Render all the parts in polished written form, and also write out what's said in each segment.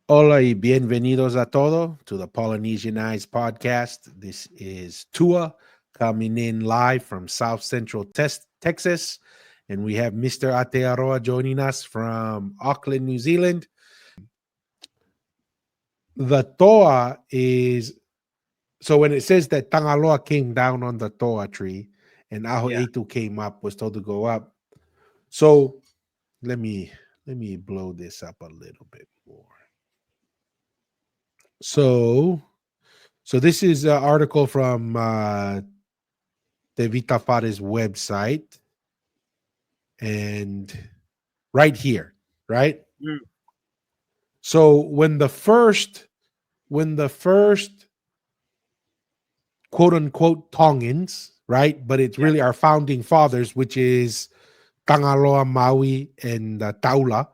Hola y bienvenidos a todo to the Polynesianized podcast. This is Tua coming in live from South Central Texas. And we have Mr. Atearoa joining us from Auckland, New Zealand. The toa is so when it says that Tangaloa came down on the toa tree and Aho Yeah. Eitu came up, was told to go up. So let me blow this up a little bit more. So this is an article from Te Vitafare's website, and right here, right? Mm, So when the first quote unquote Tongans, right? But it's yeah. really our founding fathers, which is Tangaloa, Maui, and Taula.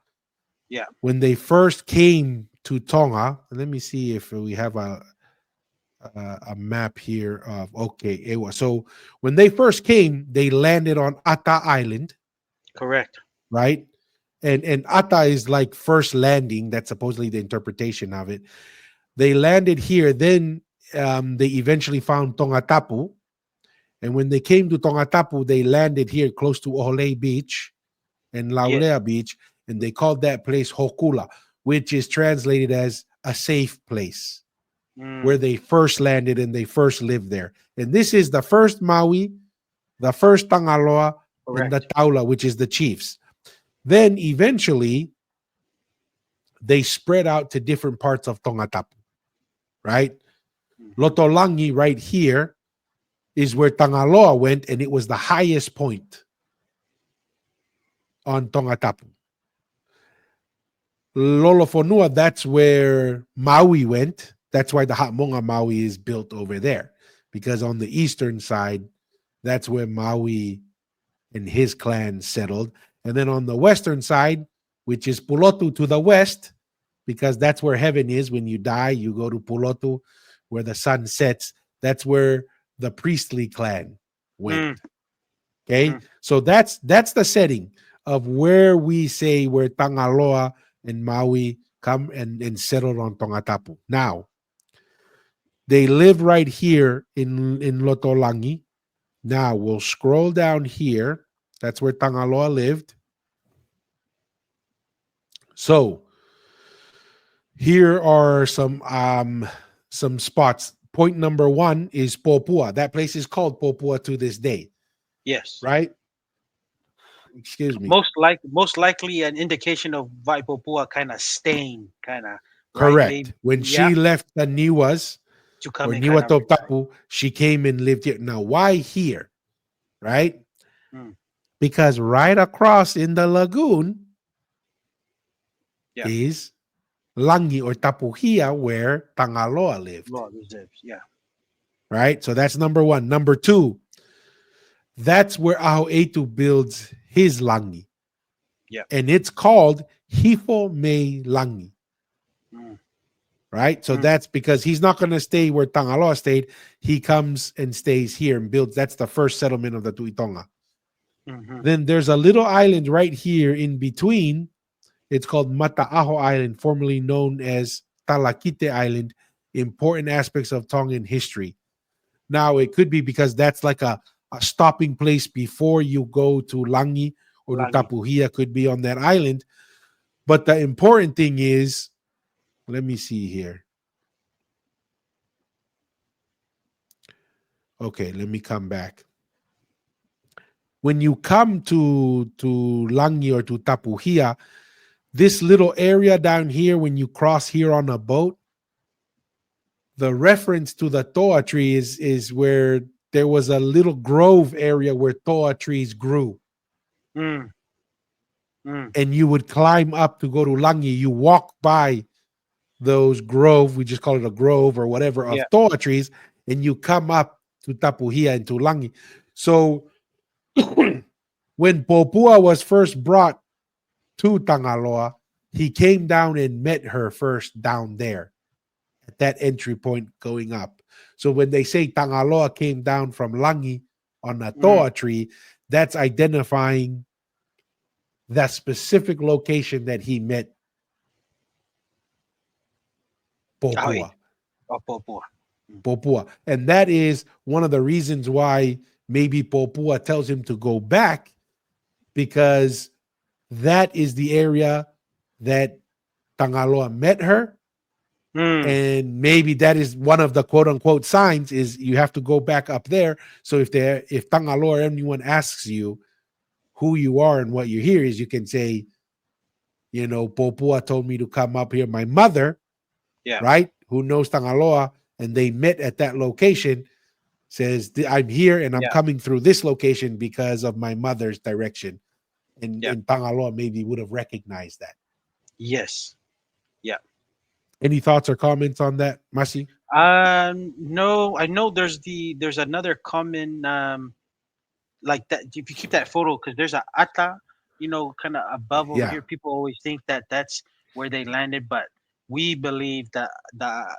Yeah. When they first came to Tonga, let me see if we have a map here of okay, Ewa. So when they first came, they landed on Ata Island, Correct. right? And Ata is like first landing. That's supposedly the interpretation of it. They landed here. Then they eventually found Tongatapu. And when they came to Tongatapu, they landed here close to Ohole Beach and Yes. Laulea Beach. And they called that place Hokula, which is translated as a safe place where Mm, they first landed and they first lived there. And this is the first Maui, the first Tangaloa, and the correct. Taula, which is the chiefs. Then eventually they spread out to different parts of Tongatapu, right? Hmm. Lotolangi right here is where Tangaloa went, and it was the highest point on Tongatapu. Lolofonua, that's where Maui went. That's why the Hatmonga Maui is built over there, because on the eastern side, that's where Maui and his clan settled. And then on the western side, which is Pulotu to the west, because that's where heaven is. When you die, you go to Pulotu, where the sun sets. That's where the priestly clan went. Mm, Okay, hmm. so that's the setting of where we say where Tangaloa and Maui come and settled on Tongatapu. Now they live right here in Lotolangi. Now we'll scroll down here. That's where Tangaloa lived. So here are some spots. Point number one is Popua. That place is called Popua to this day, Yes. right? Excuse me. Most likely an indication of Vaipopua kind of stain, kind of right. Maybe. Correct. When Yeah. she left the Niwas To come or in, kind Niwa of reside. Tapu, she came and lived here. Now, why here? Right? Mm, Because right across in the lagoon yeah. is Langi or Tapuhia, where Tangaloa lived. Lord reserves. Yeah. Right? So that's number one. Number two, that's where Ahoetu builds his Langi. Yeah. And it's called Hifo Me Langi. Mm, Right? So mm, that's because he's not going to stay where Tangaloa stayed. He comes and stays here and builds. That's the first settlement of the Tui Tonga. hmm. Then there's a little island right here in between. It's called Mataaho Island, formerly known as Talakite Island. Important aspects of Tongan history. Now, it could be because that's like a stopping place before you go to Langi or to Langi. Tapuhia, could be on that island. But the important thing is, let me see here. Okay, let me come back. When you come to Langi or to Tapuhia, this little area down here, when you cross here on a boat, the reference to the toa tree is where there was a little grove area where toa trees grew, Mm, mm, and you would climb up to go to Langi. You walk by those grove, we just call it a grove or whatever, yeah. of toa trees, and you come up to Tapuhia and to Langi. So when Popua was first brought to Tangaloa, he came down and met her first down there at that entry point going up. So when they say Tangaloa came down from Langi on a Mm, toa tree, that's identifying that specific location that he met Ay, Popua. Opopua. Popua. And that is one of the reasons why maybe Popua tells him to go back, because that is the area that Tangaloa met her. Mm, And maybe that is one of the quote unquote signs is you have to go back up there. So if Tangaloa or anyone asks you who you are and what you're here is, you can say, Popua told me to come up here. My mother, yeah, right, who knows Tangaloa, and they met at that location, says, I'm here and I'm yeah, coming through this location because of my mother's direction. And, yeah. and Tangaloa maybe would have recognized that. Yes. Yeah. Any thoughts or comments on that, Masi? No, I know there's another common like that. If you keep that photo, because there's a ata, kind of above over Yeah. here. People always think that that's where they landed, but we believe that I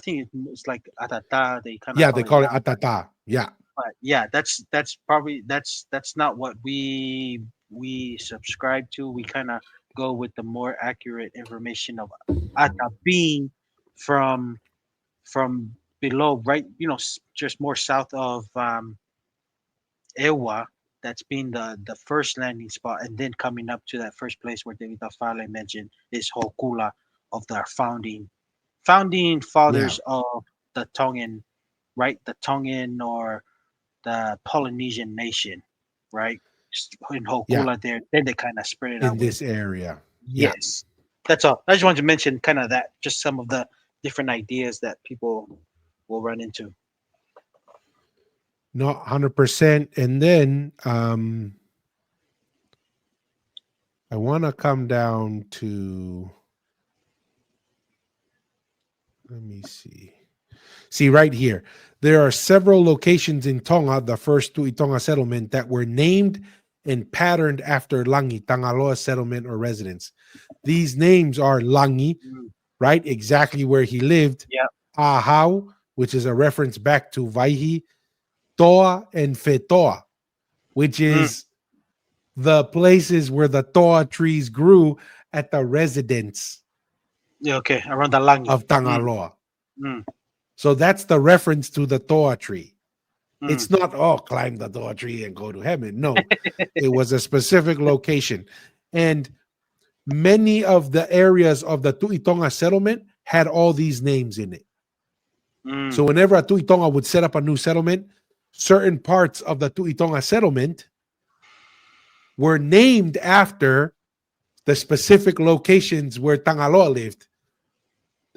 think it's like atata. They kind of Yeah, call they it call it that, atata. Yeah. but yeah, that's probably that's not what we subscribe to. We kind of go with the more accurate information of ata being from from below, right? Just more south of Ewa. That's been the first landing spot, and then coming up to that first place where David Fale mentioned is Hokula of the founding Yeah. fathers of the Tongan, right? The Tongan or the Polynesian nation, right? In Yeah. Hokula there, then they kind of spread it In out with. this area. Yeah. Yes, that's all. I just wanted to mention kind of that, just some of the different ideas that people will run into. Not 100%. And then I want to come down to, let me see. See right here, there are several locations in Tonga, the first Tui Tonga settlement, that were named and patterned after Langi, Tangaloa settlement or residence. These names are Langi, Mm, right? Exactly where he lived. yeah. Ahau, which is a reference back to Vaihi. Toa and Fetoa, which Mm, is the places where the toa trees grew at the residence yeah. Okay. Around the Langi. of Tangaloa. Mm, So that's the reference to the toa tree. mm, It's not, oh, climb the toa tree and go to heaven. No, it was a specific location. And many of the areas of the Tui Tonga settlement had all these names in it. mm, So whenever a Tui Tonga would set up a new settlement, certain parts of the Tui Tonga settlement were named after the specific locations where Tangaloa lived.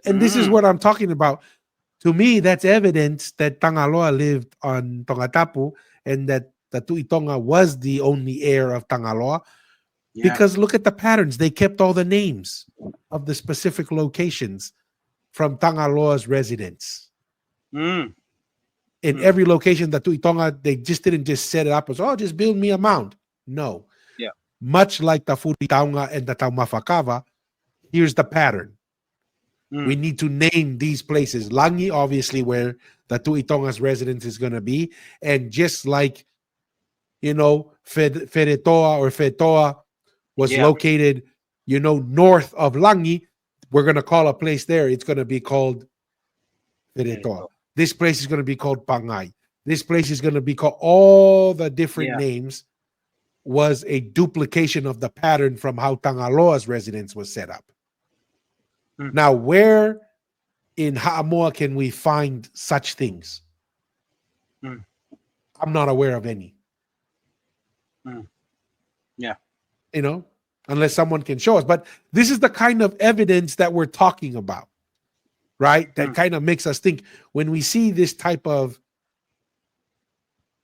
And this is mm. what I'm talking about. To me, that's evidence that Tangaloa lived on Tongatapu and that the Tui Tonga was the only heir of Tangaloa. Yeah. Because look at the patterns. They kept all the names of the specific locations from Tangaloa's residence. Mm, In mm, every location, the Tui Tonga, they just didn't just set it up as, oh, just build me a mound. No. yeah. Much like the Furi Taunga and the Taumafakava, here's the pattern. We Mm, need to name these places. Langi, obviously, where the Tui Tonga's residence is going to be. And just like, Feretoa or Fetoa was yeah. located, north of Langi, we're going to call a place there. It's going to be called There you Feretoa. go. This place is going to be called Pangai. This place is going to be called, all the different Yeah. names was a duplication of the pattern from how Tangaloa's residence was set up. Mm, Now, where in Ha'amoa can we find such things? mm, I'm not aware of any, mm. Yeah. you know, unless someone can show us. But this is the kind of evidence that we're talking about, right? That Mm, kind of makes us think when we see this type of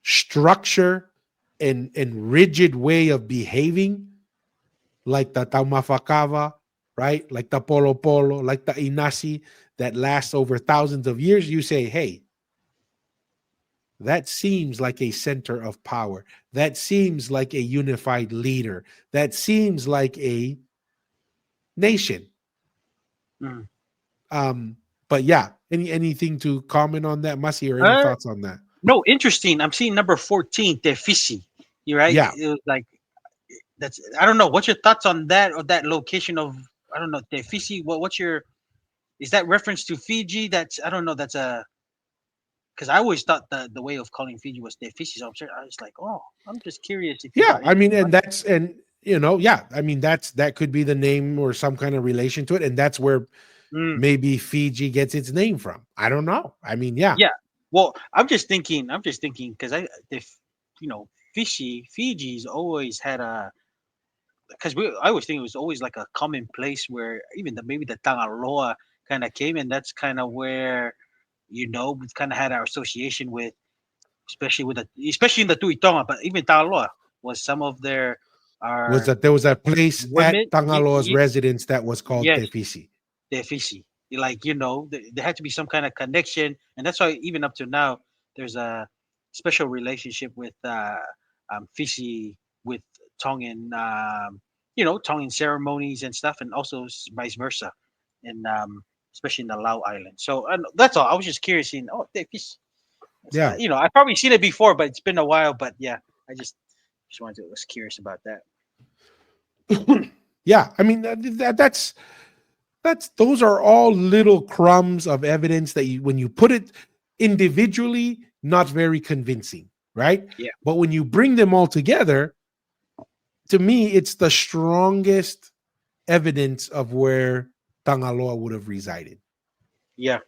structure and rigid way of behaving, like the Taumafakava, right? Like the Polo Polo, like the Inasi, that lasts over thousands of years, you say, hey, that seems like a center of power. That seems like a unified leader. That seems like a nation. mm. But yeah, anything to comment on that, Masi, or any Uh, thoughts on that? no, interesting. I'm seeing number 14, Tefisi. You right? Yeah. It was like that's. I don't know. What's your thoughts on that or that location of? I don't know, Tefisi. What's your? is that reference to Fiji? That's I don't know. That's a because I always thought the way of calling Fiji was Te Fiji. So I was like, oh, I'm just curious if you Yeah, got I mean, anything on and that's and yeah, I mean that could be the name or some kind of relation to it, and that's where it. Mm, maybe Fiji gets its name from. I don't know. I mean, yeah, yeah. Well, I'm just thinking. I'm just thinking because if you know, Fiji's always had a because I always think it was always like a common place where even maybe the Tangaloa kind of came, and that's kind of where we've kind of had our association with, especially in the Tui Tonga, but even Tangaloa was some of their was our that there was a place women. at Tangaloa's residence that was called Yes, Tefisi. they're fishy. Like there had to be some kind of connection, and that's why even up to now, there's a special relationship with fishy with Tongan, Tongan ceremonies and stuff, and also vice versa, and especially in the Lao Island. So that's all. I was just curious. Oh, they fish. Yeah, I've probably seen it before, but it's been a while. But yeah, I just was curious about that. yeah. I mean, that's those are all little crumbs of evidence that when you put it individually, not very convincing, right? Yeah, But when you bring them all together, to me, it's the strongest evidence of where Tangaloa would have resided, yeah,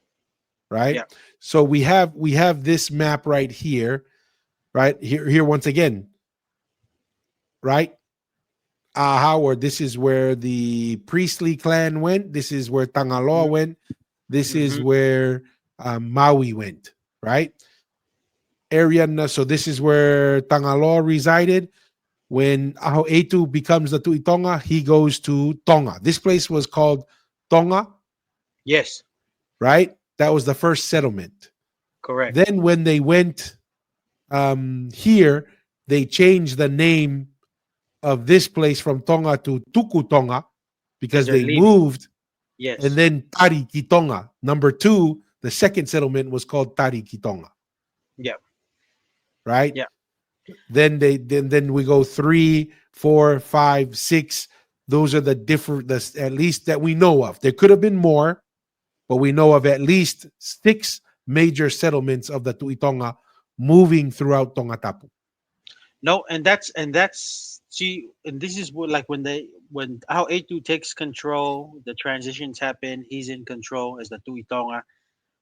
right? yeah. So we have this map right here, right? Here once again, right? Howard, this is where the Priestley clan went. This is where Tangaloa Mm-hmm, went. This is mm-hmm. where Maui went, right? So this is where Tangaloa resided. When Aho Etu becomes the Tui Tonga, he goes to Tonga. This place was called Tonga, Yes, right? That was the first settlement. correct. Then when they went here, they changed the name of this place from Tonga to Tuku Tonga Because because they're they leaving. moved. And Yes. then Tari Kitonga. Number two, the second settlement was called Tari Kitonga, Yeah. right? Yeah. Then we go 3, 4, 5, 6. Those are the different, at least that we know of. There could have been more, but we know of at least 6 major settlements of the Tuitonga moving throughout Tongatapu. No, and that's see, and this is what like when how A2 takes control, the transitions happen. He's in control as the Tui Tonga,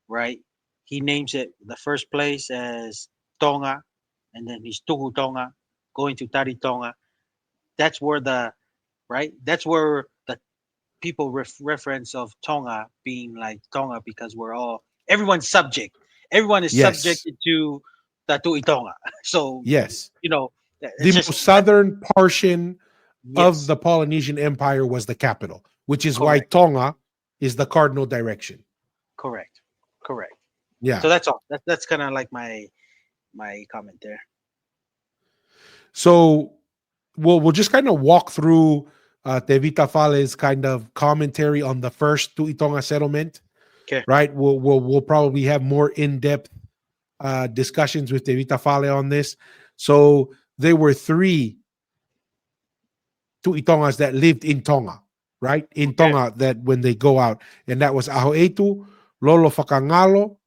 right? He names it the first place as Tonga, and then he's Tuhu Tonga, going to Tari Tonga. That's where the right. That's where the people reference of Tonga being like Tonga because we're all everyone's subject. Everyone is Yes, subjected to the Tui Tonga. So yes. you know, The it's just most southern portion of yes, the Polynesian Empire was the capital, which is why correct, Tonga is the cardinal direction. correct, correct. Yeah. So that's all. That's kind of like my comment there. So we'll just kind of walk through Tevita Fale's kind of commentary on the first Tuitonga settlement, Okay. right? We'll probably have more in depth discussions with Tevita Fale on this. So there were 3 Tuitongas that lived in Tonga, right? In Okay. Tonga, that when they go out, and that was Ahoetu, Lolo Fakangalo,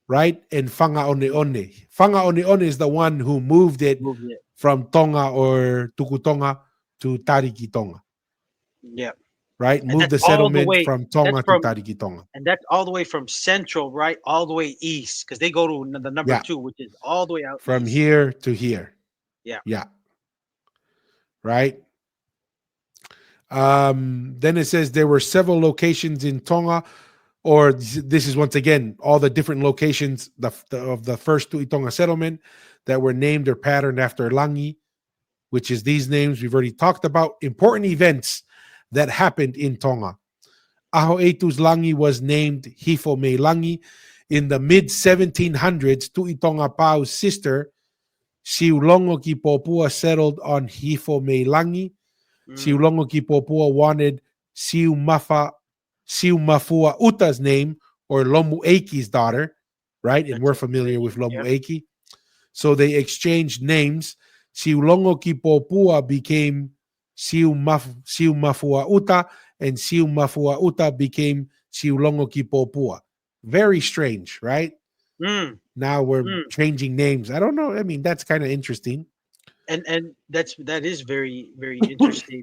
right? And Fangaoneone. Fangaoneone is the one who moved it Move it. from Tonga or Tukutonga to Tariki Tonga, Yeah. right? And Moved that's the all the settlement way. from That's Tonga to from Tariki Tonga. and that's all the way from central, right, all the way east, because they go to the number Yeah, two, which is all the way out from east. here to here. Yeah. Yeah, right. Then it says there were several locations in Tonga, or this is once again all the different locations of the first Tuitonga settlement that were named or patterned after Langi, which is these names we've already talked about. Important events that happened in Tonga. Ahoetu's Langi was named Hifo Me Langi. In the mid 1700s, Tuitonga Pau's sister, Siulongo ki Popua, settled on Hifo Me Langi. Mm, Siulongo ki Popua wanted Siu Mafua Uta's name, or Lomueki's daughter, right? And that's we're it. familiar with Yeah. Lomueki. So they exchanged names. Siulongo ki Popua became Siu Mafua Uta, and Siu Mafua Uta became Siulongo ki Popua. Very strange, right? Mm, Now we're mm. changing names. I don't know. I mean, that's kind of interesting. And that is very very interesting,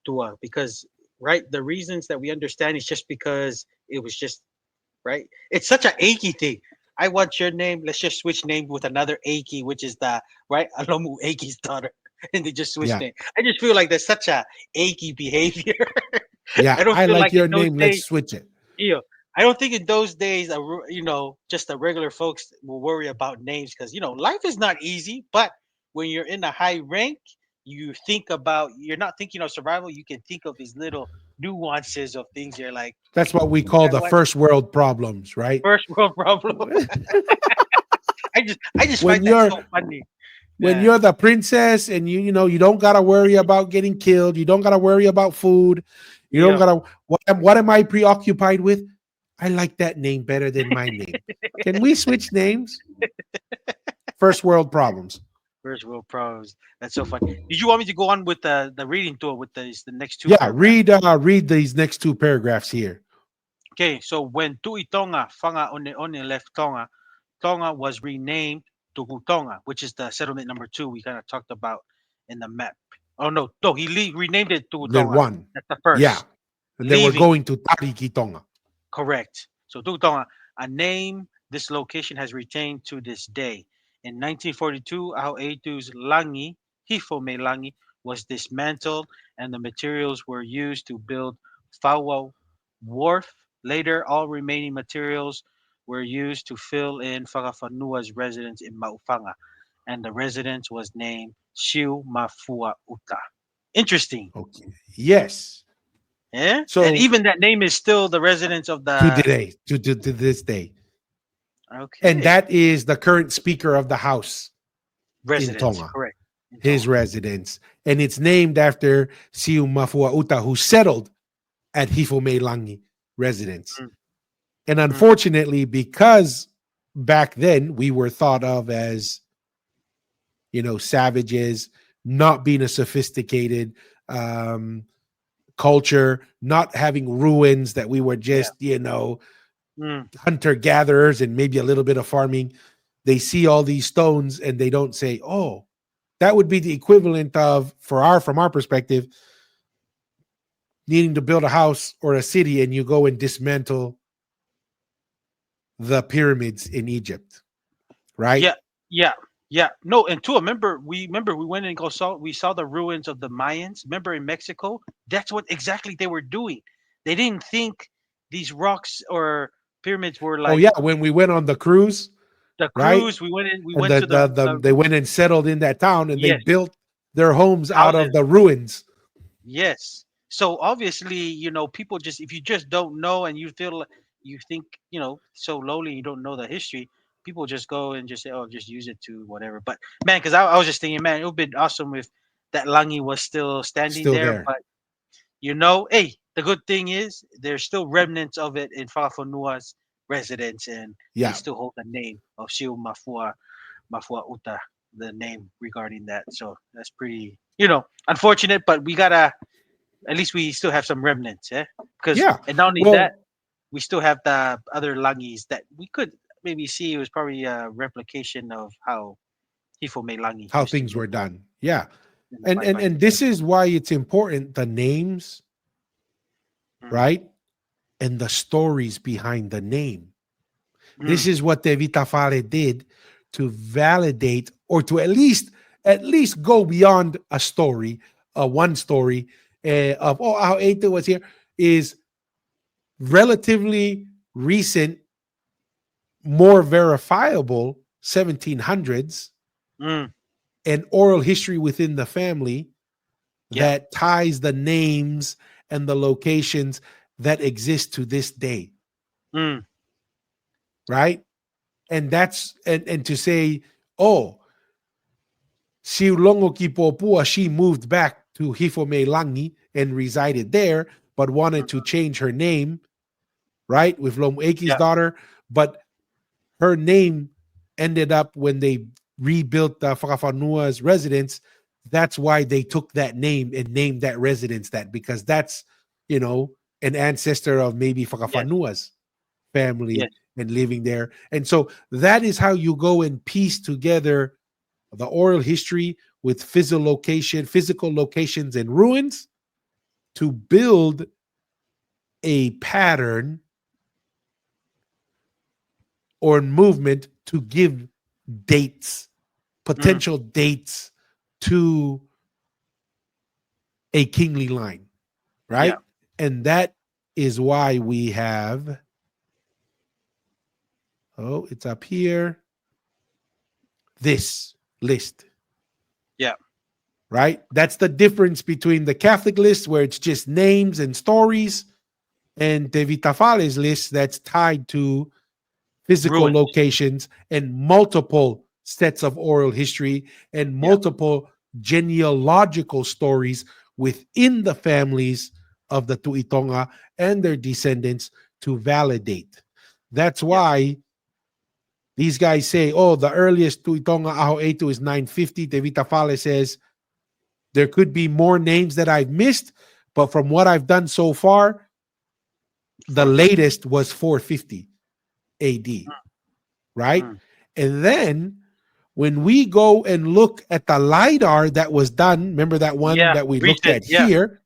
Tua, because right, the reasons that we understand is just because it was just right. It's such an achy thing. I want your name. Let's just switch name with another achy, which is the right Alomu Aki's daughter, and they just switch Yeah. name. I just feel like there's such a achy behavior. Yeah. I don't I feel like like in your those name. Let's days, switch it. you know, I don't think in those days, just the regular folks will worry about names because life is not easy. But when you're in a high rank, you're not thinking of survival. You can think of these little nuances of things. You're like, That's what we you call know the what, first world problems, right? first world problem. I just when find that you're so funny. when Yeah, you're the princess and you don't gotta worry about getting killed, you don't gotta worry about food, you don't yeah. gotta what am I preoccupied with? I like that name better than my name. Can we switch names? First world problems. First world problems. That's so funny. Did you want me to go on with the reading tour with the next two Yeah, paragraphs? read these next two paragraphs here. Okay, so when Tui Tonga Fanga One left Tonga, Tonga was renamed to Tonga, which is the settlement number two we kind of talked about in the map. Oh no, he renamed it to The Tonga. one. That's the Yeah. first. And then we're Leaving, going to Tariki Tonga. correct. So Tu Tonga, a name this location has retained to this day. In 1942, Aoeitu's Langi, Hifome Langi, was dismantled and the materials were used to build Fawa Wharf. Later, all remaining materials were used to fill in Fagafanua's residence in Maufanga, and the residence was named Siu Mafua Uta. Interesting. Okay. Yes. Yeah? And So even that name is still the residence of to the. today, to this day. And Okay. that is the current speaker of the house in Residence, Tonga, correct. In his Tonga. residence. And it's named after Siu Mafua Uta, who settled at Hifome Langi residence. Mm, And mm, unfortunately, because back then we were thought of as, savages, not being a sophisticated culture, not having ruins, that we were yeah. just, Mm, hunter gatherers and maybe a little bit of farming. They see all these stones and they don't say, oh, that would be the equivalent of, from our perspective, needing to build a house or a city and you go and dismantle the pyramids in Egypt, right? yeah. Yeah. Yeah. No, and two, remember we went and we saw the ruins of the Mayans. Remember in Mexico? That's what exactly they were doing. They didn't think these rocks or pyramids were Oh like yeah, when we went on the cruise, the right? cruise. We And went to they went and settled in that town and they yes, built their homes out of houses. the ruins. Yes. So obviously, people just if you just don't know and you feel you think, so lowly you don't know the history, people just go and just say, oh, just use it to whatever. But man, because I was just thinking, man, it would have been awesome if that Langi was still standing Still there. there. But hey, the good thing is there's still remnants of it in Fafanua's residence, and they Yeah. still hold the name of Siu Mafua Uta, the name regarding that. So that's pretty, unfortunate, but we gotta at least we still have some remnants, eh? Because Yeah. and not only that, Well, we still have the other langis that we could maybe see. It was probably a replication of how Hifome Langi how used to things live were done. Yeah. in the And and bye-bye and this community. is why it's important, the names, Mm, right? And the stories behind the name. This mm, is what the Vitafare did to validate, or to at least go beyond a story, one story of how Eita was here, is relatively recent, more verifiable 1700s, mm, and oral history within the family yeah. that ties the names and the locations that exist to this day, Mm, right? And that's and to say, oh, Siulongo Kipopua, she moved back to Hifome Langi and resided there, but wanted to mhm, change her name, right, with Lomueki's yeah. daughter. But her name ended up when they rebuilt Whakafanua's residence. That's why they took that name and named that residence that, because that's, you know, an ancestor of maybe Yes. Whakafanua's family Yes. and living there. And so that is how you go and piece together the oral history with physical locations and ruins to build a pattern or movement to give dates, Mm, potential dates to a kingly line, yeah. right? And that is why we have, oh, it's up here, this list, Yeah. right? That's the difference between the Catholic list, where it's just names and stories, and the Vitafales list that's tied to physical Ruins. locations and multiple sets of oral history and Yeah. multiple genealogical stories within the families of the Tui Tonga and their descendants to validate. That's Yeah. why these guys say, oh, the earliest Tui Tonga Aho Etu is 950. Tevita Fale says there could be more names that I've missed, but from what I've done so far, the 450. latest was 450 AD, right? Mm. And then when we go and look at the LIDAR that was done, remember that one Yeah. that we looked Recent. at Yeah. here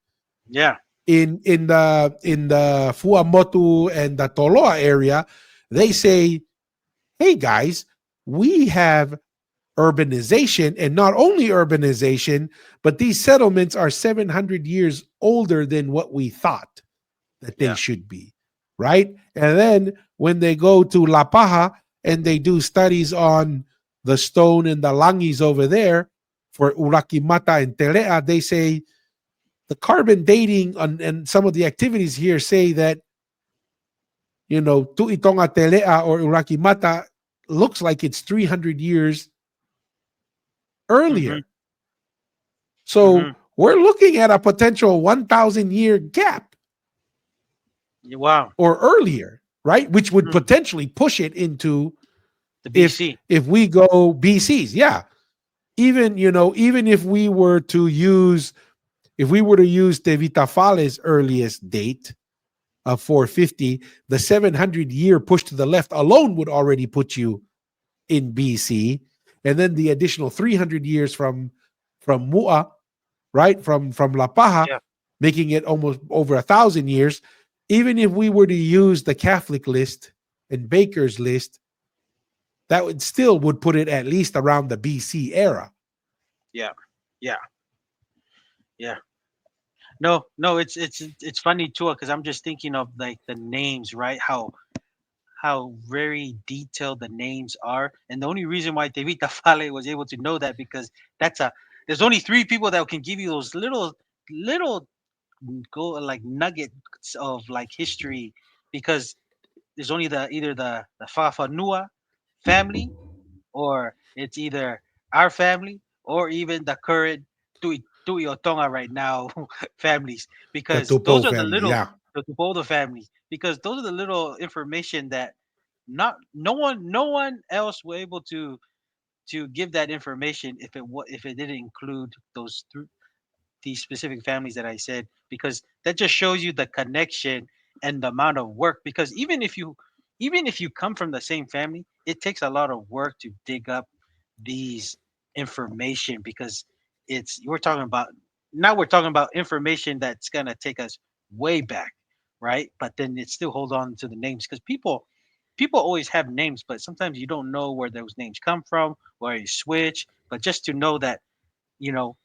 Yeah. in the Fuamotu and the Toloa area, they say, hey guys, we have urbanization, and not only urbanization, but these settlements are 700 years older than what we thought that they Yeah. should be, right? And then when they go to La Paja and they do studies on the stone and the langis over there for Urakimata and Telea, they say the carbon dating and some of the activities here say that, Tuitonga Telea or Urakimata looks like it's 300 years Mm-hmm. earlier. Mm-hmm. So we're looking at a potential 1,000-year gap Wow. or earlier, right? Which would Mm. potentially push it into, The if BC. if we go BCs, yeah. Even if we were to use De Vitafale's earliest date of 450, the 700-year push to the left alone would already put you in BC, and then the additional 300 years from Mua, right, from La Paja, Yeah. making it almost over 1,000 years. Even if we were to use the Catholic list and Baker's list, that would put it at least around the BC era. Yeah. Yeah. Yeah. No, no, it's funny too because I'm just thinking of like the names, right? How very detailed the names are, and the only reason why Tevita Fale was able to know that because that's a there's only three people that can give you those little go like nuggets of like history because there's only the either the Fafanua family or it's either our family or even the current Tui Otonga right now families The because those Tupou are the family, little yeah. the Tupoda families because those are the little information that not no one else were able to give that information if it didn't include these specific families that I said because that just shows you the connection and the amount of work because even if you come from the same family it takes a lot of work to dig up these information because it's we're talking about now we're talking about information that's going to take us way back, right? But then it still hold on to the names because people always have names but sometimes you don't know where those names come from where you switch but just to know that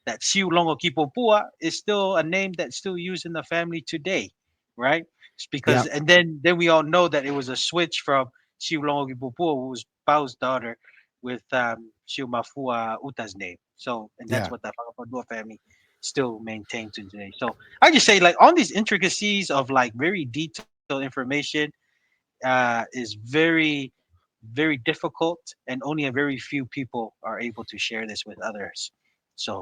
that Siu Longo Kipopua is still a name that's still used in the family today, right? It's Yeah. because and then we all know that it was a switch from Siu Longo Kipopua, who was Pau's daughter, with Siu Mafua Uta's name. So and that's Yeah. what the Whakapadua family still maintains to today. So I just say like on these intricacies of like very detailed information is very difficult and only a very few people are able to share this with others. So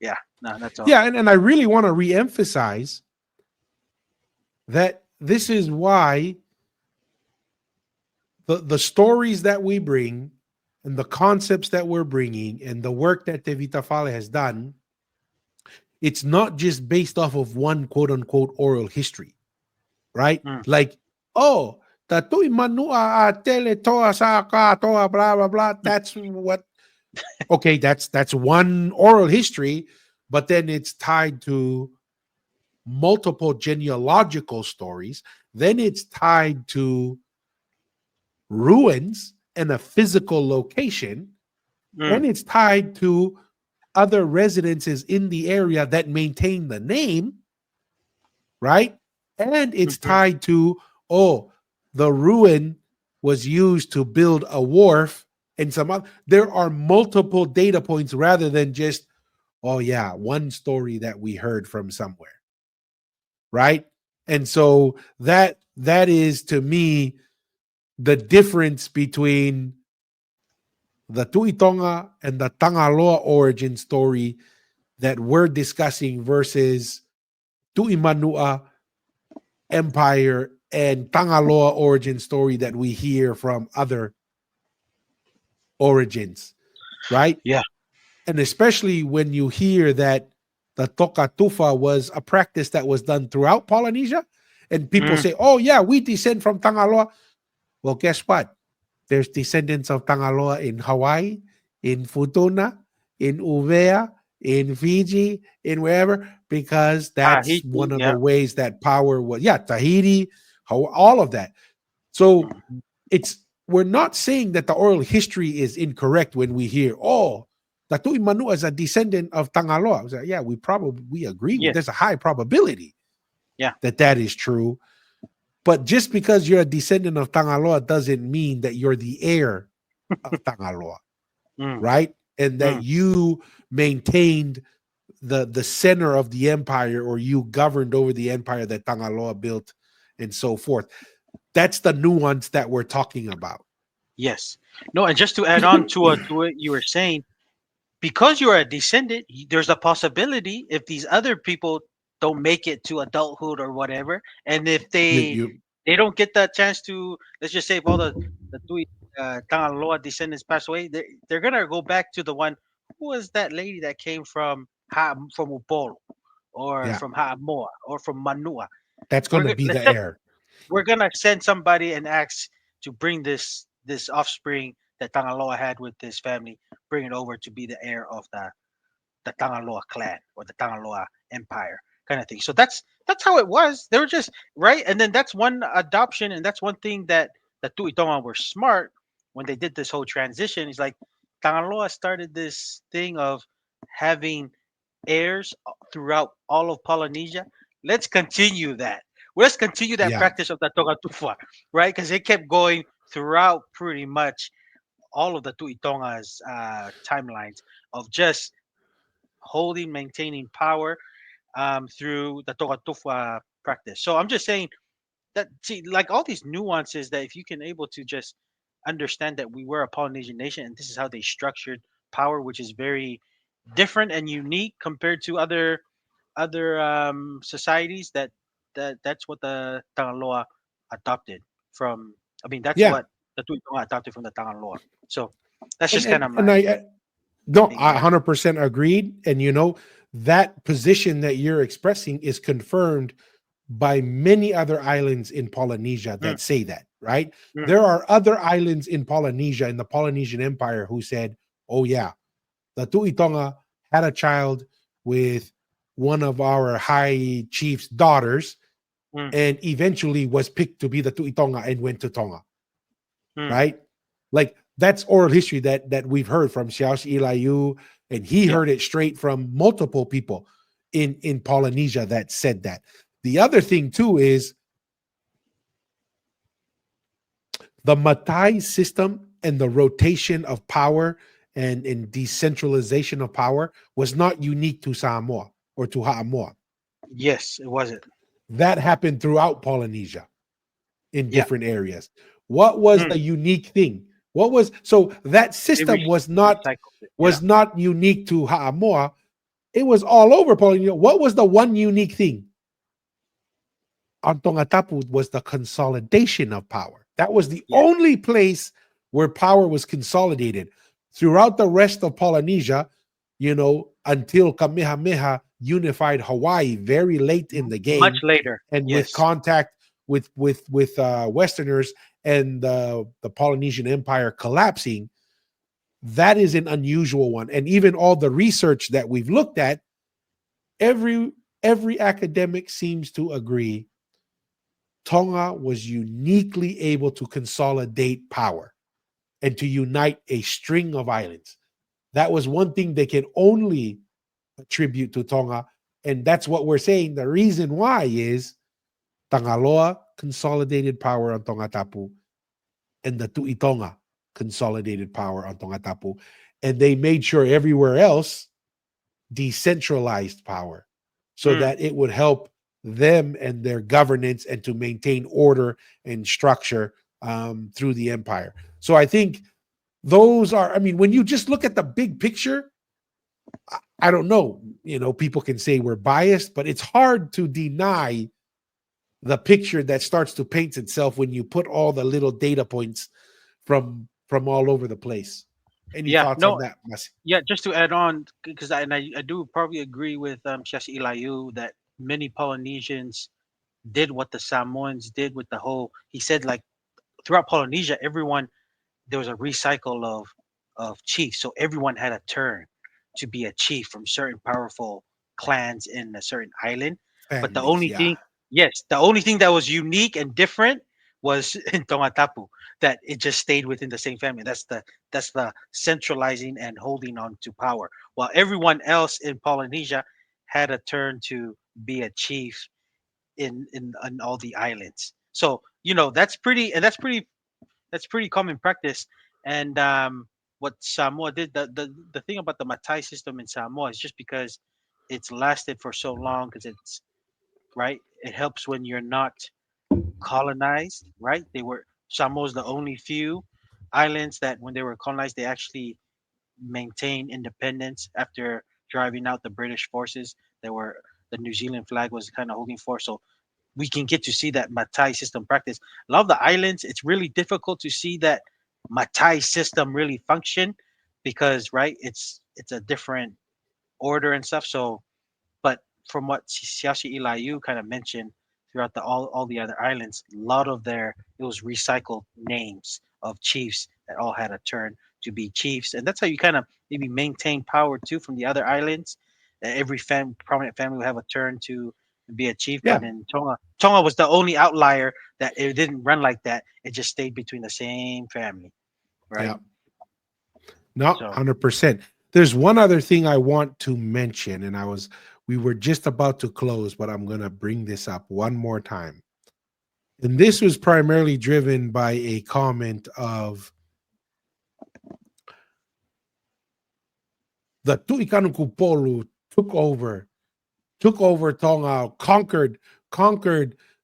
yeah, no, that's all. Yeah. And I really want to reemphasize that this is why the stories that we bring and the concepts that we're bringing and the work that Tevita Fale has done, it's not just based off of one quote unquote oral history. right? mm, Like, oh, the Tui Manua tele toa sa ka toa blah blah blah. mm, That's what. Okay, that's one oral history, but then it's tied to multiple genealogical stories. Then it's tied to ruins and a physical location. mm, Then it's tied to other residences in the area that maintain the name, right? And it's mhm. tied to, oh, the ruin was used to build a wharf and some other. There are multiple data points rather than just, oh, yeah, one story that we heard from somewhere, right? And so that is to me the difference between the Tui Tonga and the Tangaloa origin story that we're discussing versus Tui Manua Empire and Tangaloa origin story that we hear from other origins, right? Yeah. And especially when you hear that the Toka Tufa was a practice that was done throughout Polynesia, and people Mm. say, oh, yeah, we descend from Tangaloa. Well, guess what? There's descendants of Tangaloa in Hawaii, in Futuna, in Uvea, in Fiji, in wherever, because that's Tahiti. one of the Yeah. ways that power was, yeah, Tahiti, all of that. So Mhm. it's, we're not saying that the oral history is incorrect when we hear, oh, Tatui Manu is a descendant of Tangaloa. I was like, yeah, we agree with, Yes. there's a high probability Yeah. that that is true. But just because you're a descendant of Tangaloa doesn't mean that you're the heir of Tangaloa, Mm, right? And that mm. you maintained the center of the empire, or you governed over the empire that Tangaloa built, and so forth. That's the nuance that we're talking about. Yes. No, and just to add on to what you were saying, because you're a descendant, there's a possibility if these other people don't make it to adulthood or whatever, and if You they don't get that chance to, let's just say, if all the Tui Tangaloa descendants pass away, they're gonna go back to the one who was that lady that came from from Upolu or yeah, from Haamoa or from Manua. that's going to be Let's the say heir. we're gonna send somebody and ask to bring this offspring that Tangaloa had with this family, bring it over to be the heir of the Tangaloa clan or the Tangaloa empire kind of thing. So that's how it was. They were just right, and then that's one adoption, and that's one thing that the Tui Tonga were smart when they did this whole transition. It's like Tangaloa started this thing of having heirs throughout all of Polynesia. Let's continue that. Let's continue that Yeah, practice of the Toga Tufa, right? Because it kept going throughout pretty much all of the Tui Tonga's timelines of just holding, maintaining power through the Toga Tufa practice. So I'm just saying that, see, like all these nuances, that if you can able to just understand that we were a Polynesian nation and this is how they structured power, which is very different and unique compared to other societies, that's what the Tangaloa adopted from. I mean, that's yeah, what the Tui Tonga adopted from the Tangaloa. So that's and just kind and of and my I no, thing I there. 100% agreed. And that position that you're expressing is confirmed by many other islands in Polynesia Mm, that say that, right? mm, There are other islands in Polynesia, in the Polynesian Empire, who said, oh, yeah, the Tui Tonga had a child with one of our high chief's daughters mm, and eventually was picked to be the Tui Tonga and went to Tonga, mm. right? Like that's oral history that we've heard from Xiao Ilayu, and he Yeah. heard it straight from multiple people in Polynesia that said that. The other thing too is the Matai system and the rotation of power and decentralization of power was not unique to Samoa or to Haamoa. Yes, it wasn't. That happened throughout Polynesia in Yeah. different areas. What was Mm. the unique thing? What was so that They system recycled it. Yeah. was not unique to Haamoa. It was all over Polynesia. What was the one unique thing? On Tongatapu was the consolidation of power. That was the Yeah. only place where power was consolidated. Throughout the rest of Polynesia, until Kamehameha unified Hawaii very late in the Much game later. and with Yes. contact with Westerners and the Polynesian Empire collapsing, that is an unusual one. And even all the research that we've looked at, every academic seems to agree Tonga was uniquely able to consolidate power and to unite a string of islands. That was one thing they can only attribute to Tonga. And that's what we're saying. The reason why is Tangaloa consolidated power on Tonga Tapu, and the Tui Tonga consolidated power on Tonga Tapu. And they made sure everywhere else decentralized power so Mm. that it would help them and their governance and to maintain order and structure through the empire. So I think those are, I mean, when you just look at the big picture, I don't know, people can say we're biased, but it's hard to deny the picture that starts to paint itself when you put all the little data points from all over the place. Any Yeah, thoughts on no, that, Masi? yeah. Just to add on, because I do probably agree with Shasi Ilayu that many Polynesians did what the Samoans did with the whole. He said like throughout Polynesia, everyone there was a recycle of chiefs, so everyone had a turn to be a chief from certain powerful clans in a certain island. But the Families, only yeah. thing, yes, the only thing that was unique and different was in Tongatapu, that it just stayed within the same family. That's the centralizing and holding on to power, while everyone else in Polynesia had a turn to be a chief in all the islands. So that's pretty common practice. And what Samoa did, the thing about the Matai system in Samoa is just because it's lasted for so long, because it's right. It helps when you're not colonized, right? Samoa's the only few islands that when they were colonized, they actually maintained independence after driving out the British forces that were the New Zealand flag was kind of holding for. So we can get to see that Matai system practice. A lot of the islands, it's really difficult to see that Matai system really function because right, it's a different order and stuff. So, but from what Siashi Ilayu kind of mentioned throughout all the other islands, a lot of it was recycled names of chiefs that all had a turn to be chiefs, and that's how you kind of maybe maintain power too from the other islands. Every prominent family will have a turn to be a chief, Yeah, but in Tonga was the only outlier that it didn't run like that. It just stayed between the same family, right? yeah. No, So 100%. There's one other thing I want to mention, and we were just about to close, but I'm going to bring this up one more time. And this was primarily driven by a comment of the Tu'ikanuku took over Tonga, conquered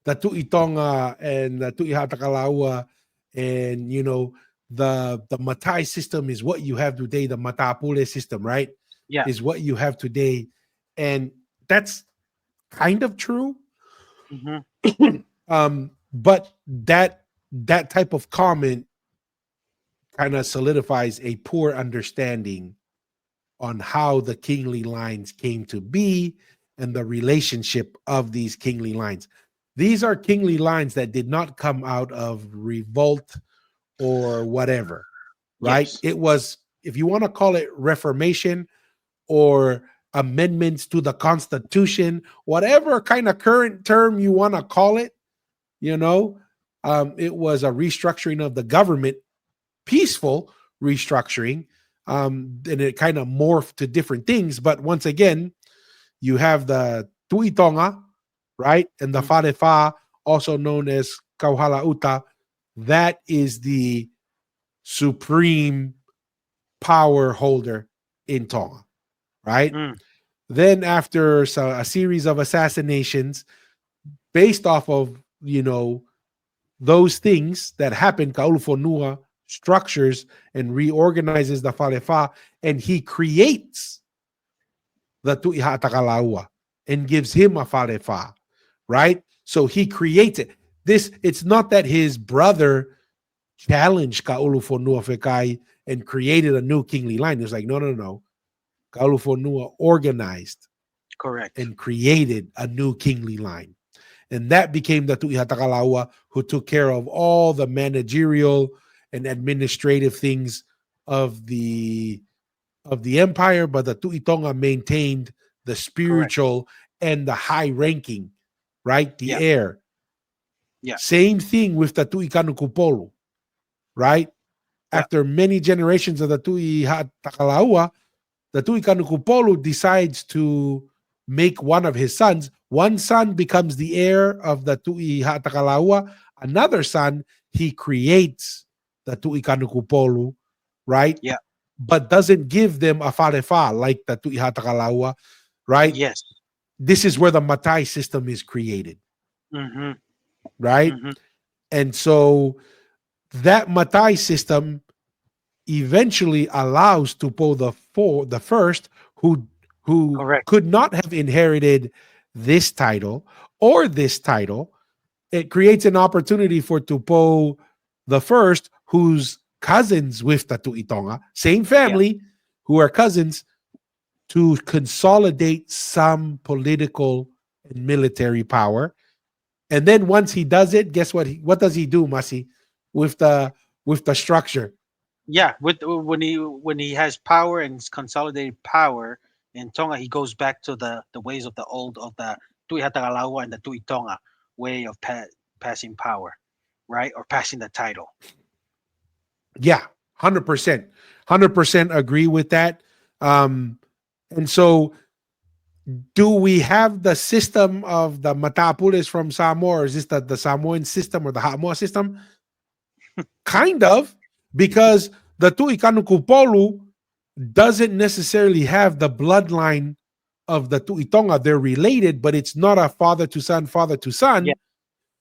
the Tui Tonga and the Tui Hatakalaua, and the Matai system is what you have today. The Matapule system, right, yeah. is what you have today, and that's kind of true. Hmm. But that type of comment kind of solidifies a poor understanding on how the kingly lines came to be and the relationship of these kingly lines. These are kingly lines that did not come out of revolt or whatever, right? Yes. It was, if you want to call it reformation or amendments to the Constitution, whatever kind of current term you want to call it, you know, it was a restructuring of the government, peaceful restructuring, and it kind of morphed to different things. But once again, you have the Tui Tonga, right, and the Mhm. Farefa, also known as Kauhala Uta. That is the supreme power holder in Tonga, right? Mm. Then after a series of assassinations based off of those things that happen, Kaulufonua structures and reorganizes the Falefa, and he creates the Tu'iha Takalaua and gives him a Falefa, right? So he creates it. It's not that his brother challenged Kaulufonua Fekai and created a new kingly line. It's like, no, no, no. Kaulufonua organized Correct. and created a new kingly line. And that became the Tui Hatakalaua, who took care of all the managerial and administrative things of the empire, but the Tui Tonga maintained the Correct. spiritual and the high ranking, right? The Yeah. heir. Yeah. Same thing with the Tui Kanukupolu, right? Yeah. After many generations of the Tui Hatakalaua, the Tui Kanukupolu decides to make one of his sons. One son becomes the heir of the Tui Hatakalaua. Another son, he creates the Tui Kanukupolu, right? Yeah. But doesn't give them a farefa like the Tui Hatakalaua, right? Yes. This is where the Matai system is created, Mm-hmm. right? Mm-hmm. And so that Matai system eventually allows Tupo the first, who Correct. could not have inherited this title or this title. It creates an opportunity for Tupo the first, who's cousins with the Tui Tonga, same Yeah. family, who are cousins, to consolidate some political and military power. And then once he does it, guess what? What does he do, Masi, with the structure? Yeah. With when he has power and consolidated power in Tonga, he goes back to the ways of the old of the Tui Hatagalawa and the Tui Tonga way of passing power, right? Or passing the title. Yeah, 100%. 100% agree with that. Um, and so, do we have the system of the Matapules from Samoa, or is this the Samoan system or the Hamoa system? Kind of, because the Tuikanu doesn't necessarily have the bloodline of the Tuitonga. They're related, but it's not a father to son, father to Yeah. son.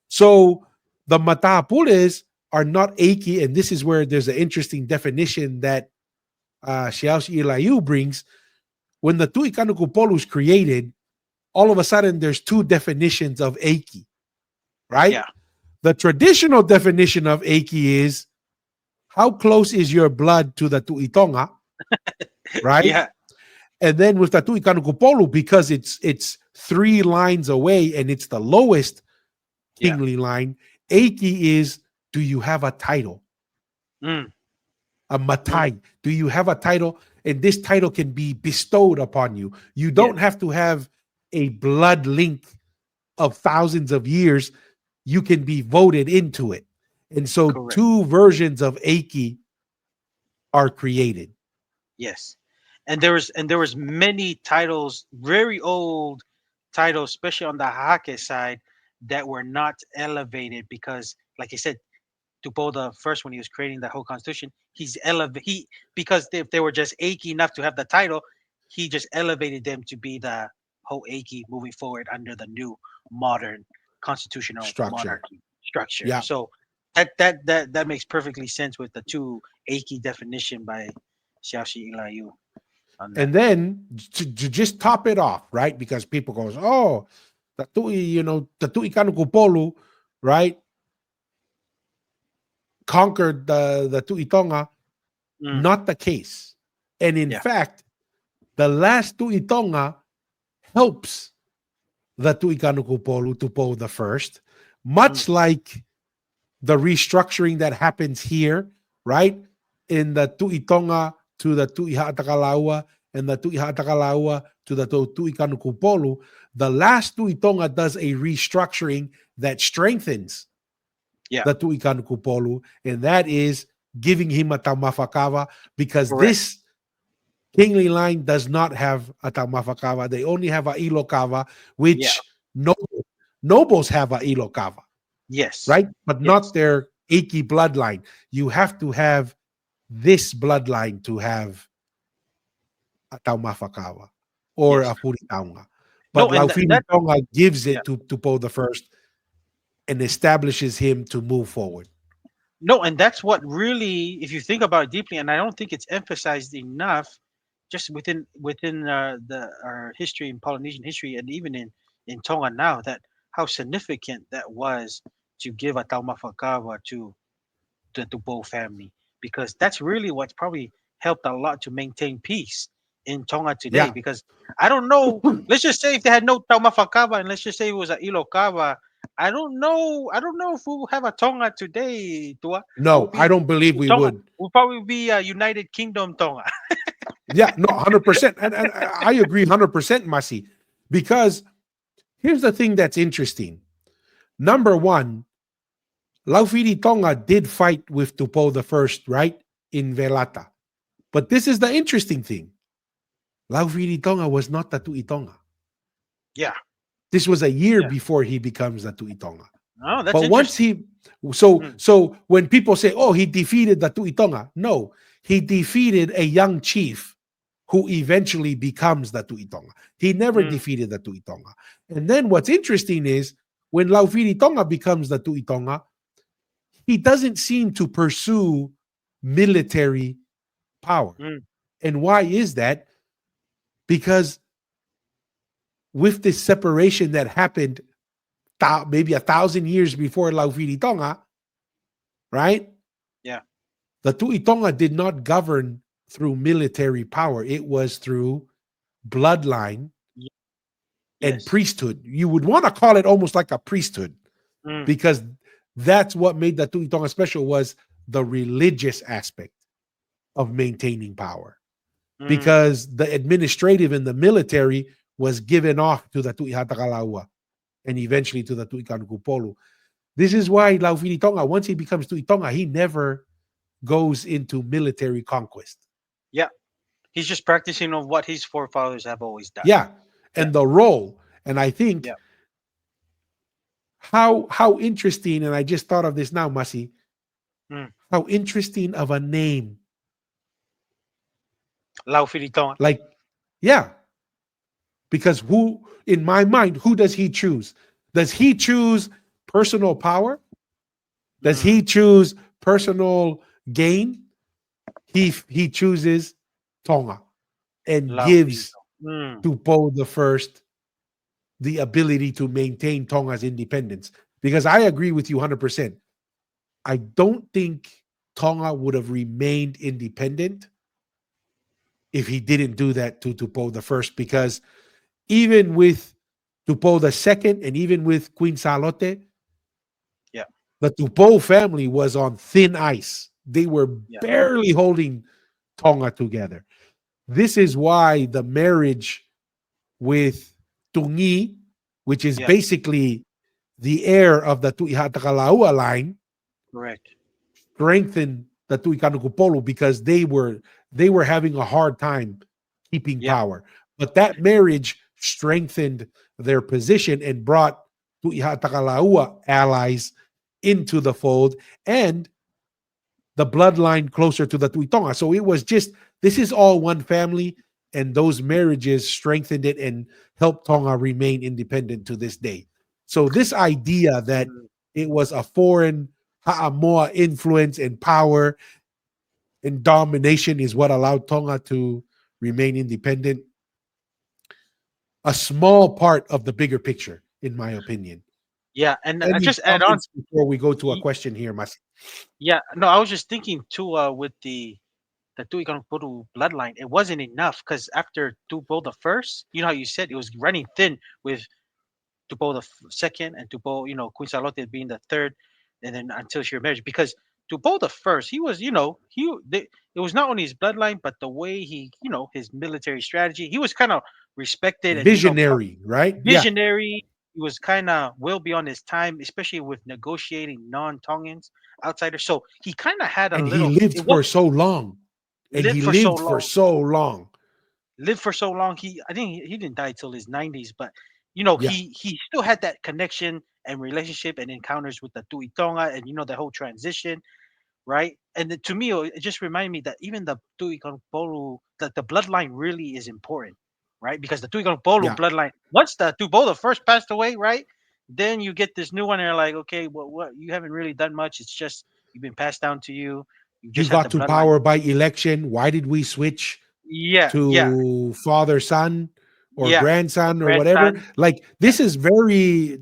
So the Matapules are not Eiki, and this is where there's an interesting definition that Xiaoxi Ilayu brings. When the Tuikanu is created, all of a sudden there's two definitions of Eiki, right? Yeah. The traditional definition of Eiki is how close is your blood to the Tuitonga, right? Yeah. And then with the Tuikanukupolu, because it's 3 lines away and it's the lowest Yeah. kingly line, Eiki is, do you have a title? Mm, A mm, matai. Do you have a title? And this title can be bestowed upon you. You yes. don't have to have a blood link of thousands of years. You can be voted into it. And so Correct. two versions of Eiki are created. Yes. And there was many titles, very old titles, especially on the Hake side, that were not elevated because, like I said, Tupo the first when he was creating the whole constitution, he's elevate he because if they were just achy enough to have the title, he just elevated them to be the whole achy moving forward under the new modern constitutional Structure. monarchy structure. Yeah. So that makes perfectly sense with the two achy definition by Xiaoxi Ilayu on that. And then to just top it off, right? Because people goes, oh, the Tui Kanukupolu, right, conquered the Tui Tonga. Mm, Not the case. And in yeah. fact, the last Tui Tonga helps the Tui Kanukupolu to pull the first, Mm, much like the restructuring that happens here, right? In the Tui Tonga to the Tui Hatakalaua and the Tui Hatakalaua to the Tui Kanukupolu, the last Tui Tonga does a restructuring that strengthens yeah. the Tui Kanukupolu, and that is giving him a Taumafakava, because Correct. this kingly line does not have a Taumafakava. They only have a Ilokava, Yeah. which nobles have a Ilokava, Yes. right? But not Yes. their Iki bloodline. You have to have this bloodline to have a Taumafakawa or Yes. a Puritaunga. But No, and Laufini that Tonga gives yeah. it to Po the first and establishes him to move forward. No, and that's what really, if you think about it deeply, and I don't think it's emphasized enough, just within the our history in Polynesian history, and even in Tonga now, that how significant that was to give a taumafakawa to the Dubo family, because that's really what's probably helped a lot to maintain peace in Tonga today. Yeah. Because I don't know, let's just say if they had no taumafakawa, and let's just say it was a ilokawa, I don't know. I don't know if we'll have a Tonga today, Tua. We'll No, I be don't believe we Tonga. would. We'll probably be United Kingdom Tonga. Yeah, no, 100%. And I agree 100%, Masi, because here's the thing that's interesting. Number one, Laufiri Tonga did fight with Tupo the first, right? In Velata. But this is the interesting thing. Laufiri Tonga was not the Tui Tonga. Yeah, This was a year yeah. before he becomes the Tui Tonga. Oh, that's But once interesting. he so Mm, so when people say, "Oh, he defeated the Tui Tonga," no, he defeated a young chief who eventually becomes the Tui Tonga. He never mm, defeated the Tui Tonga. And then what's interesting is when Laufiri Tonga becomes the Tui Tonga, he doesn't seem to pursue military power. mm, And why is that? Because with this separation that happened maybe 1,000 years before Laufiri Tonga, right? yeah. The Tui Tonga did not govern through military power. It was through bloodline y- and Yes. priesthood. You would want to call it almost like a priesthood Mm, because that's what made the Tui Tonga special was the religious aspect of maintaining power. mm, Because the administrative and the military was given off to the Tui Hatakalaua and eventually to the Tui Kanukupolu. This is why Laufini Tonga, once he becomes Tui Tonga, he never goes into military conquest. yeah. He's just practicing on what his forefathers have always done. Yeah. Yeah, And the role, and I think yeah. how interesting, and I just thought of this now, Masi, Mm. how interesting of a name. Lau Filiton. Like, yeah, because who, in my mind, who does he choose? Does he choose personal power? Does Mm. he choose personal gain? He chooses Tonga and Lau gives Filiton. Mm. Tupou the first the ability to maintain Tonga's independence. Because I agree with you 100%. I don't think Tonga would have remained independent if he didn't do that to Tupou the first. Because even with Tupou the second and even with Queen Salote, Yeah, the Tupou family was on thin ice. They were yeah, barely holding Tonga together. This is why the marriage with Tungi, which is yeah. basically the heir of the Tuihatakalaua line, Correct. strengthened the Tuikanukupolo because they were having a hard time keeping Yeah, power. But that marriage strengthened their position and brought Tuihatakalaua allies into the fold and the bloodline closer to the Tuitonga. So it was just this is all one family, and those marriages strengthened it and helped Tonga remain independent to this day. So this idea that mm, it was a foreign Ha'amoa influence and power and domination is what allowed Tonga to remain independent. A small part of the bigger picture, in my opinion. yeah. And I Any just add on. comments before we go to a y- question here, Mas? Yeah, no, I was just thinking too. With the Tuikanpuru bloodline, it wasn't enough because after Tupo the first, you know how you said it was running thin with Tupo the second and Tupo, Queen Salote being the third, and then until she married. Because Tupo the first, he was, it was not only his bloodline, but the way he, his military strategy. He was kind of respected and Visionary, right? Yeah. visionary. He was kind of well beyond his time, especially with negotiating non-Tongans, outsiders. So he kind of had a And he little. lived It was for so long. And lived he for so lived for long so long. lived for so long. I think he didn't die till his 90s, but Yeah. he still had that connection and relationship and encounters with the Tui Tonga and the whole transition, right? And to me, it just reminded me that even the Tui Polu, the bloodline really is important, right? Because the Tui Polu Yeah. bloodline, once the Tupola first passed away, right? Then you get this new one, and you're like, okay, well, what you haven't really done much. It's just you've been passed down to you. You You just have the got to bloodline. power by election. Why did we switch Yeah, yeah, to father son or yeah. Or grandson or whatever? grandson. Like Yeah. this is very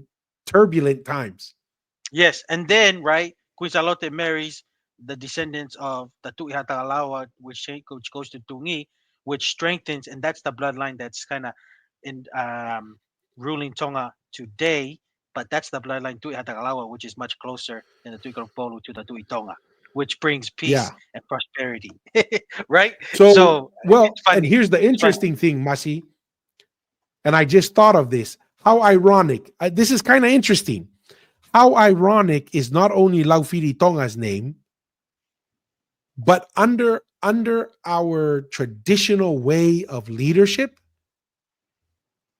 turbulent times. Yes, and then right, Quizalote marries the descendants of the Tui Hatagalawa, which goes to Tungi, which strengthens, and that's the bloodline that's kind of in ruling Tonga today. but that's the bloodline Tui Hatagalawa, which is much closer than the Tui Polu to the Tui Tonga, which brings peace Yeah. and prosperity, right? So, So well, it's and funny. here's the It's funny. interesting thing, Masi, and I just thought of this. How ironic. This is kind of interesting. How ironic is not only Laufiri Tonga's name, but under our traditional way of leadership,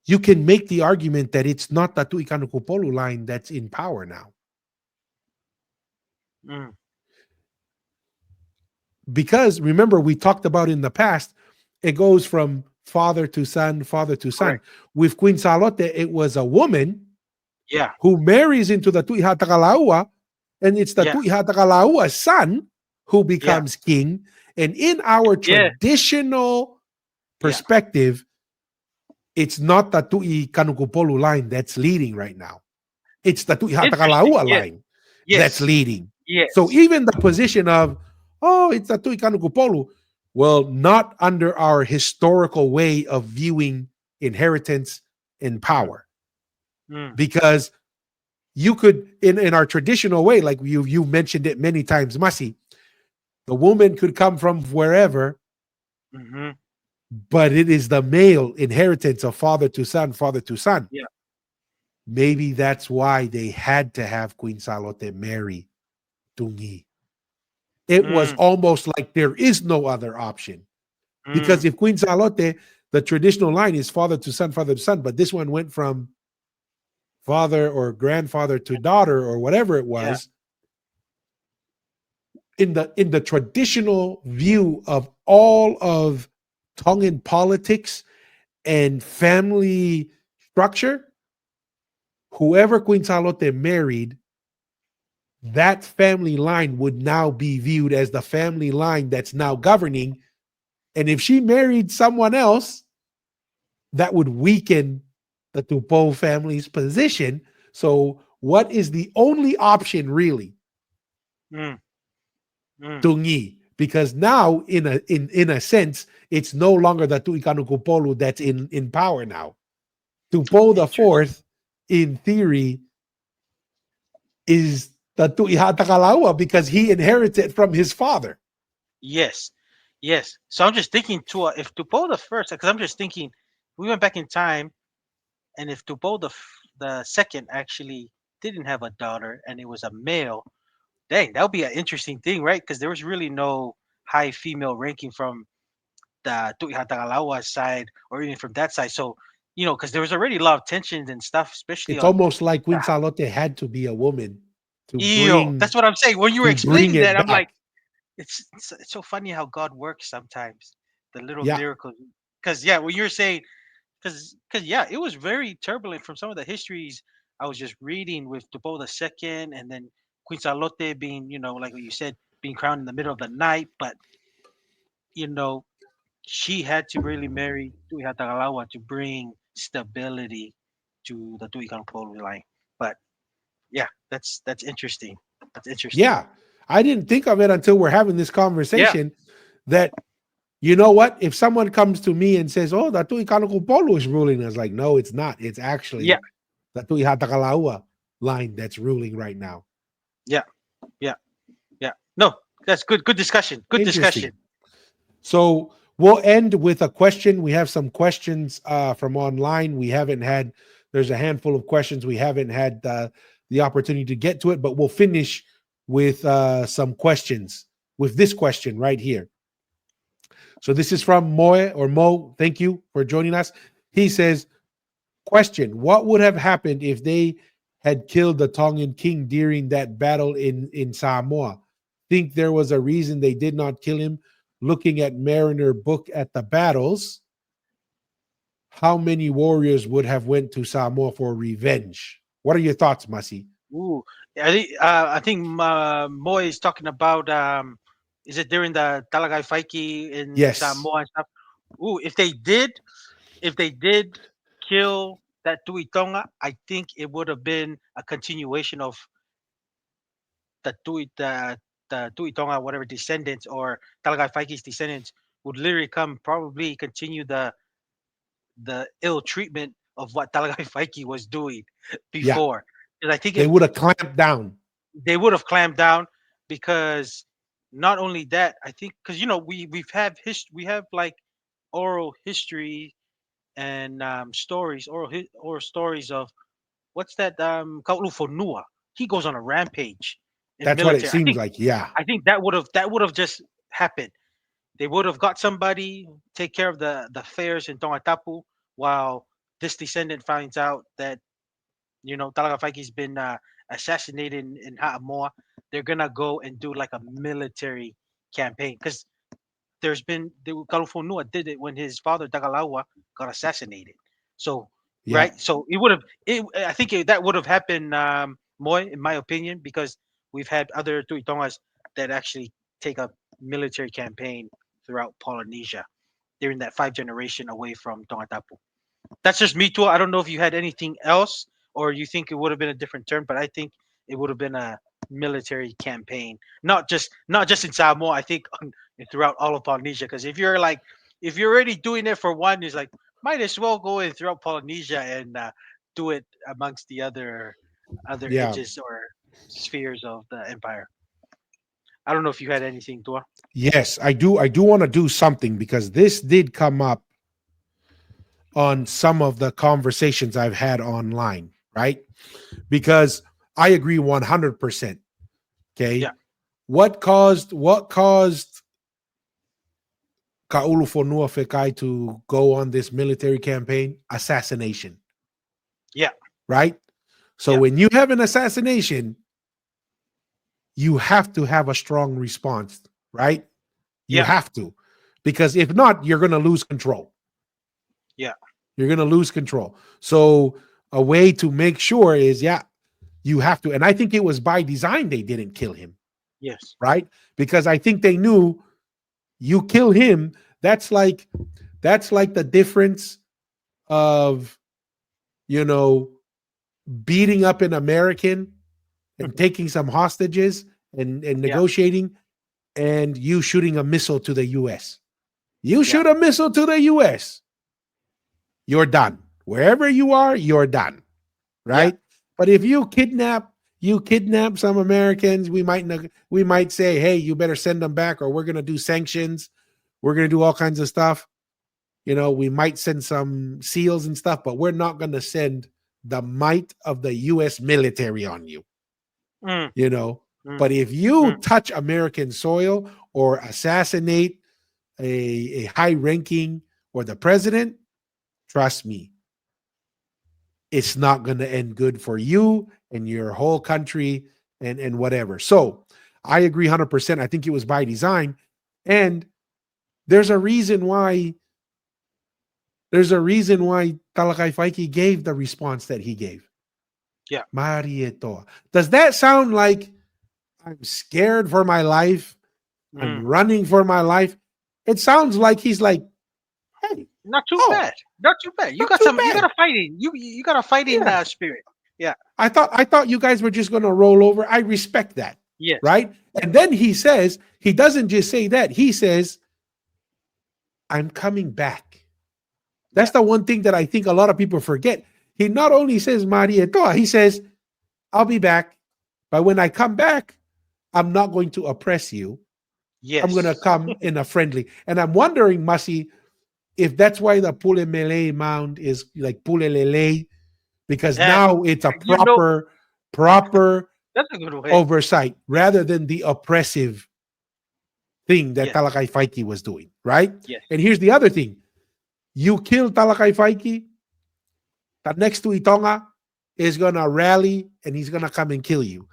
you can make the argument that it's not the Tuikanukupolu line that's in power now. Mm, Because remember, we talked about in the past, it goes from father to son, father to son. correct. With Queen Salote, it was a woman Yeah. who marries into the Tuihatakalaua, and it's the Yeah. Tuihatakalaua son who Yeah. becomes king. And in our Yeah. traditional Yeah. perspective, it's not the Tui Kanukupolu line that's leading right now. It's the Tui Interesting. Hatakalaua Yes. line that's Yes. leading. So Yes. even the position of, oh, it's the Tui Kanukupolu, well, not under our historical way of viewing inheritance and Mm, power. mm, Because you could, in our traditional way, like you mentioned it many times, Masi, the woman could come from wherever, hmm. but it is the male inheritance of father to son, father to son. Yeah. Maybe that's why they had to have Queen Salote marry Tungi. It was Mm, almost like there is no other option. Because mm. if Queen Salote, the traditional line is father to son, but this one went from father or grandfather to daughter or whatever it Yeah. was. In the traditional view of all of Tongan politics and family structure, whoever Queen Salote married, that family line would now be viewed as the family line that's now governing. And if she married someone else, that would weaken the Tupou family's position. So, what is the only option really? Mm, mm. Tungi. Because now, in a sense, it's no longer the Tuikanukupolu that's in power now. Tupou the Interesting. fourth, in theory, is the Tuihatakalaua because he inherited from his father. Yes. Yes. So I'm just thinking to if Tupo the first, because I'm just thinking we went back in time, and if Tupo the second actually didn't have a daughter and it was a male, dang, that would be an interesting thing, right? Because there was really no high female ranking from the Tuihatagalawa side or even from that side. So, because there was already a lot of tensions and stuff, especially It's on almost like the Queen Salote had to be a woman to EO. bring That's what I'm saying. When you were to bring explaining it that, I'm back. like, it's so funny how God works sometimes. The little Yeah, miracles. Because yeah, when you're saying, because yeah, it was very turbulent from some of the histories I was just reading with Tupo the second, and then Queen Salote being, like what you said, being crowned in the middle of the night, but you know, she had to really marry Tui Hatagalawa to bring stability to the Tui Polo line. But yeah, that's interesting. That's interesting. yeah. I didn't think of it until we're having this Yeah, conversation that, you know what? If someone comes to me and says, oh, the Tui Polo is ruling, I was like, no, it's not. It's yeah, actually the Tui Hatakalaua line that's ruling right now. yeah, yeah, yeah. No, that's good. Good discussion. Good discussion. Interesting. So we'll end with a question. We have some questions from online. We haven't had, there's a handful of questions. We haven't had the opportunity to get to it, but we'll finish with some questions with this question right here. So this is from Moe or Mo. Thank you for joining us. He says, question, what would have happened if they had killed the Tongan king during that battle in Samoa? Think there was a reason they did not kill him? Looking at Mariner book at the battles, how many warriors would have went to Samoa for revenge? What are your thoughts, Masi? Ooh, I think Moy is talking about is it during the Talagai Faiki in Yes. Samoa and stuff? Ooh, if they did kill that Tui Tonga, I think it would have been a continuation of the Tui Tonga, whatever descendants or Talagai Faiki's descendants would literally come probably continue the ill treatment of what Talagai Faiki was doing Yeah. before. 'Cause I think They if would have clamped down. they would have clamped down, because not only that, I think, because we have like oral history and stories, oral stories of what's that, Kaulufonua. He goes on a rampage in That's what it military. seems like. Yeah. I think that would have just happened. They would have got somebody take care of the affairs in Tongatapu, while this descendant finds out that Talaga Faiki's been assassinated in Haamoa. They're gonna go and do like a military campaign, because the Kalufonua did it when his father Tagalawa got assassinated. So Yeah. right, so it would have I think that would have happened, Moy, in my opinion, because we've had other Tui Tongas that actually take a military campaign throughout Polynesia. They're in that five generation away from Tongatapu. That's just me too. I don't know if you had anything else, or you think it would have been a different term, but I think it would have been a military campaign, not just in Samoa. I think throughout all of Polynesia. Because if you're already doing it for one, it's like might as well go in throughout Polynesia and do it amongst the other Yeah. edges or spheres of the empire. I don't know if you had anything, Tua. Yes, I do. I do want to do something because this did come up on some of the conversations I've had online, right? Because I agree 100%. Okay. Yeah, What caused Kaulufonua Fekai to go on this military campaign? Assassination, yeah, right? So yeah, when you have an assassination, you have to have a strong response, right? You yeah, have to, because if not, you're going to lose control. yeah. You're going to lose control. So a way to make sure is, yeah, you have to. And I think it was by design they didn't kill him, Yes. right? Because I think they knew you kill him, that's like the difference of, you know, beating up an American and taking some hostages and Yeah, negotiating, and you shooting a missile to the US. You yeah, shoot a missile to the US, you're done. Wherever you are, you're done, yeah, right? But if you kidnap some Americans, we might say, hey, you better send them back, or we're gonna do sanctions. We're gonna do all kinds of stuff. We might send some SEALs and stuff, but we're not gonna send the might of the US military on you. mm, you know. mm, But if you mm. touch American soil or assassinate a high ranking or the president, trust me, it's not going to end good for you and your whole country and whatever. So I agree 100%. I think it was by design. And there's a reason why Talakai Faiki gave the response that he gave. Yeah. Marieto. Does that sound like I'm scared for my life? I'm Mm. running for my life. It sounds like he's like, hey, Not too oh, bad. Not too bad. You not got too some. You got bad. a fighting. You got a fighting Yeah. spirit. Yeah. I thought you guys were just gonna roll over. I respect that. Yes. Right. And then he doesn't just say that. He says, I'm coming back. Yeah. That's the one thing that I think a lot of people forget. He not only says Maria Toa, he says, I'll be back. But when I come back, I'm not going to oppress you. I'm going to Yes. come in a friendly. And I'm wondering, Masi, if that's why the Pule Malay mound is like Pule Lele, because That now it's a you know. proper That's a good way. oversight rather than the oppressive thing that Yes. Talakai Faiki was doing, right? Yes. And here's the other thing. You kill Talakai Faiki, the next Tui Tonga is going to rally and he's going to come and kill you.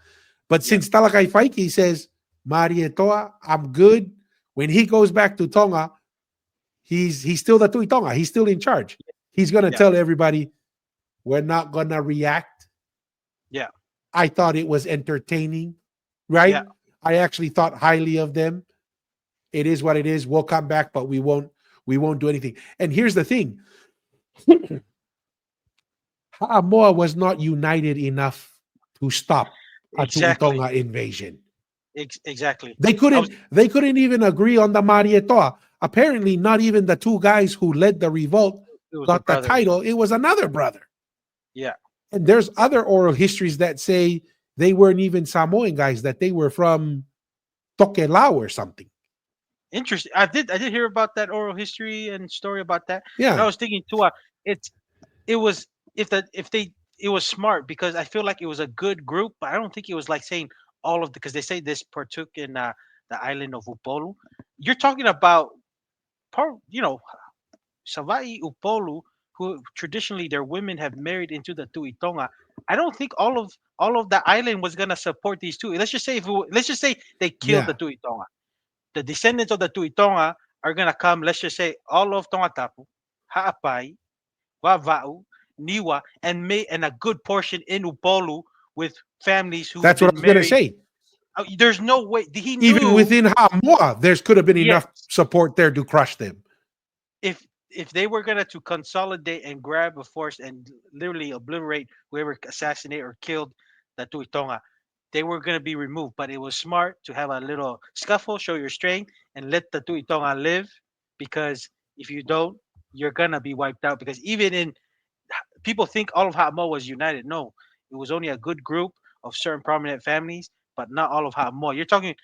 But Yeah. since Talakai Faiki says, Marietoa, I'm good. When he goes back to Tonga, he's still the Tui Tonga. He's still in charge. He's going to Yeah. tell everybody, we're not going to react. Yeah. I thought it was entertaining, right? Yeah. I actually thought highly of them. It is what it is. We'll come back, but we won't do anything. And here's the thing. Haamoa was not united enough to stop a Tui Exactly. Tonga invasion. Exactly. They I couldn't was. they couldn't even agree on the Marietoa. Apparently, not even the two guys who led the revolt It was the got the brothers. title. It was another brother. Yeah. And there's other oral histories that say they weren't even Samoan guys, that they were from Tokelau or something. Interesting. I did hear about that oral history and story about that, but I Yeah, was thinking too. It's it was if they it was smart because I feel like it was a good group, but I don't think it was like saying all of the because they say this partook in the island of Upolu. You're talking about part, Savai Upolu, who traditionally their women have married into the Tui Tonga. I don't think all of the island was gonna support these two. Let's just say let's just say they killed the yeah. Tui Tonga. The descendants of the Tui Tonga are gonna come. Let's just say all of Tongatapu, Ha'apai, Wava'u, Niwa, and a good portion in Upolu with families who have That's what I been was gonna married. say. There's no way he Even knew. within Hamoa, there could have been enough Yes, support there to crush them. if they were gonna to consolidate and grab a force and literally obliterate whoever assassinated or killed the Tuitonga, they were gonna be removed. But it was smart to have a little scuffle, show your strength, and let the Tuitonga live, because if you don't, you're gonna be wiped out. Because even in people think all of Hamo was united. No, it was only a good group of certain prominent families, but not all of Hamo. You're talking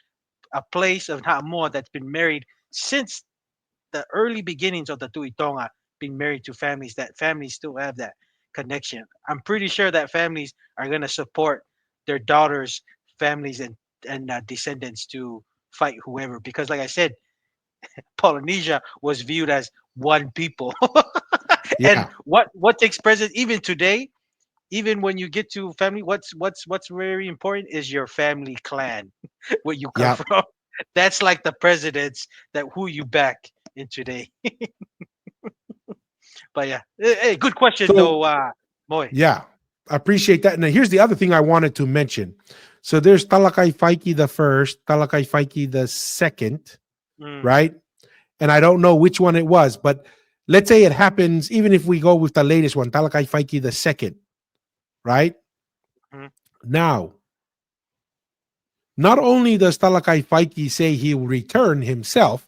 a place of Hamo that's been married since the early beginnings of the Tui Tonga, being married to families, that families still have that connection. I'm pretty sure that families are going to support their daughters, families, and descendants to fight whoever. Because, like I said, Polynesia was viewed as one people. And Yeah, what takes precedence even today, even when you get to family, what's very important is your family clan, where you come yeah. from. That's like the presidents that who you back in today. But yeah, hey, good question So though, Moy. yeah, I appreciate that. Now here's the other thing I wanted to mention. So there's Talakai Faiki the first, Talakai Faiki the second, Mm, right? And I don't know which one it was, but let's say it happens, even if we go with the latest one, Talakai Faiki the second, right? mm, Now, not only does Talakai Faiki say he will return himself,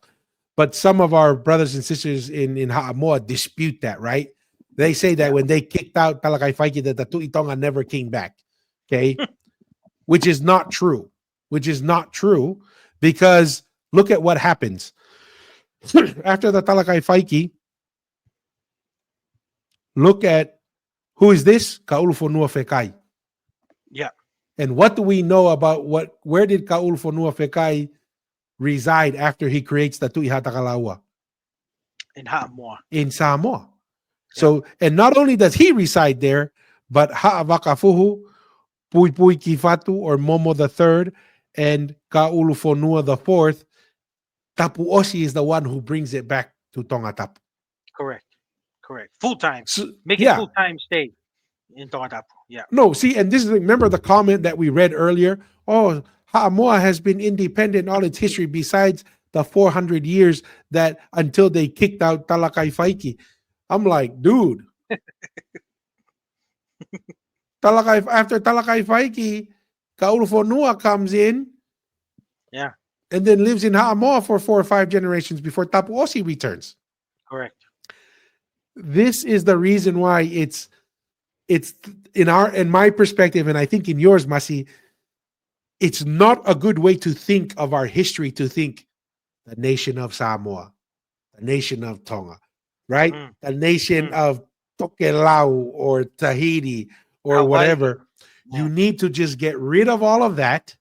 but some of our brothers and sisters in Ha'amoa dispute that, right? They say that yeah, when they kicked out Talakai Faiki, that the Tu'itonga never came back. Okay. Which is not true. Which is not true because look at what happens. After the Talakai Faiki, look at who is this? Kaulufonua Fekai. yeah, And what do we know about where did Kaulufonua Fekai reside after he creates the Tu'iha Takalawa? in Ha'amoa. In Samoa. Yeah, So, and not only does he reside there, but Ha'avakafuhu, Pui Pui Kifatu, or Momo the third, and Kaulufonua the fourth, Tapu Osi is the one who brings it back to Tonga Tapu. correct, correct. Full time, So, make it yeah, full time stay in Tongatapu. Yeah, no, see, and this is remember the comment that we read earlier. Oh, Ha'amoa has been independent all its history, besides the 400 years that until they kicked out Talakai Faiki. I'm like, dude, after Talakai Faiki, Kaulufonua comes in yeah, and then lives in Ha'amoa for 4 or 5 generations before Tapu Osi returns. correct. This is the reason why it's in my perspective, and I think in yours, Masi, it's not a good way to think of our history to think the nation of Samoa, the nation of Tonga, right? Mm, The nation mm. of Tokelau or Tahiti or Hawaii. whatever. You Yeah, need to just get rid of all of that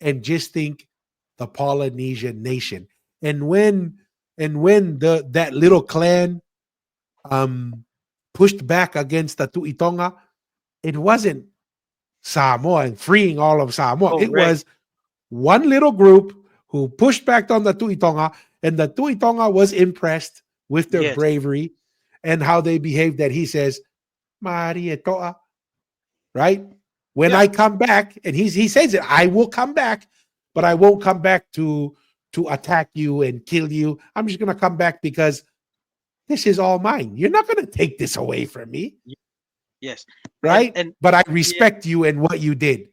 and just think the Polynesian nation. And when the that little clan um pushed back against the Tuitonga, it wasn't Samoa and freeing all of Samoa. It correct. was one little group who pushed back on the Tuitonga, and the Tuitonga was impressed with their Yes, bravery and how they behaved. That he says, Maria Toa, right? When yeah. I come back, and he says it, I will come back, but I won't come back to attack you and kill you. I'm just gonna come back because this is all mine. You're not gonna take this away from me, y- Yes, right? and But I yeah, respect you and what you did.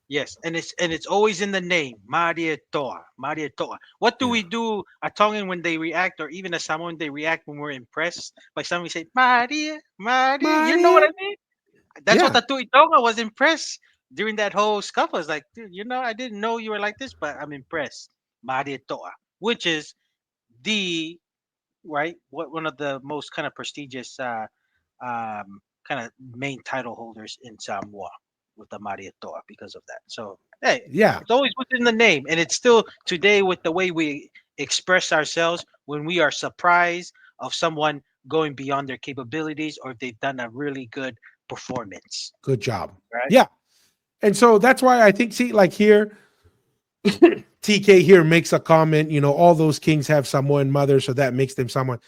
yes, and it's always in the name, Maria Toa, Maria Toa. What do we Yeah. do a Tongan when they react, or even a Samoan they react when we're impressed by something? We say Maria, Maria. You know what Maria, I mean? That's what Yeah, the Tui Tonga was impressed during that whole scuffle. It's like, dude, I didn't know you were like this, but I'm impressed. Maria Toa, which is the right what one of the most kind of prestigious kind of main title holders in Samoa with the Maria Toa because of that. So hey, yeah, it's always within the name, and it's still today with the way we express ourselves when we are surprised of someone going beyond their capabilities or if they've done a really good performance. good job. Right? Yeah. And so that's why I think, see, like here, TK here makes a comment, all those kings have Samoan mothers, so that makes them Samoan.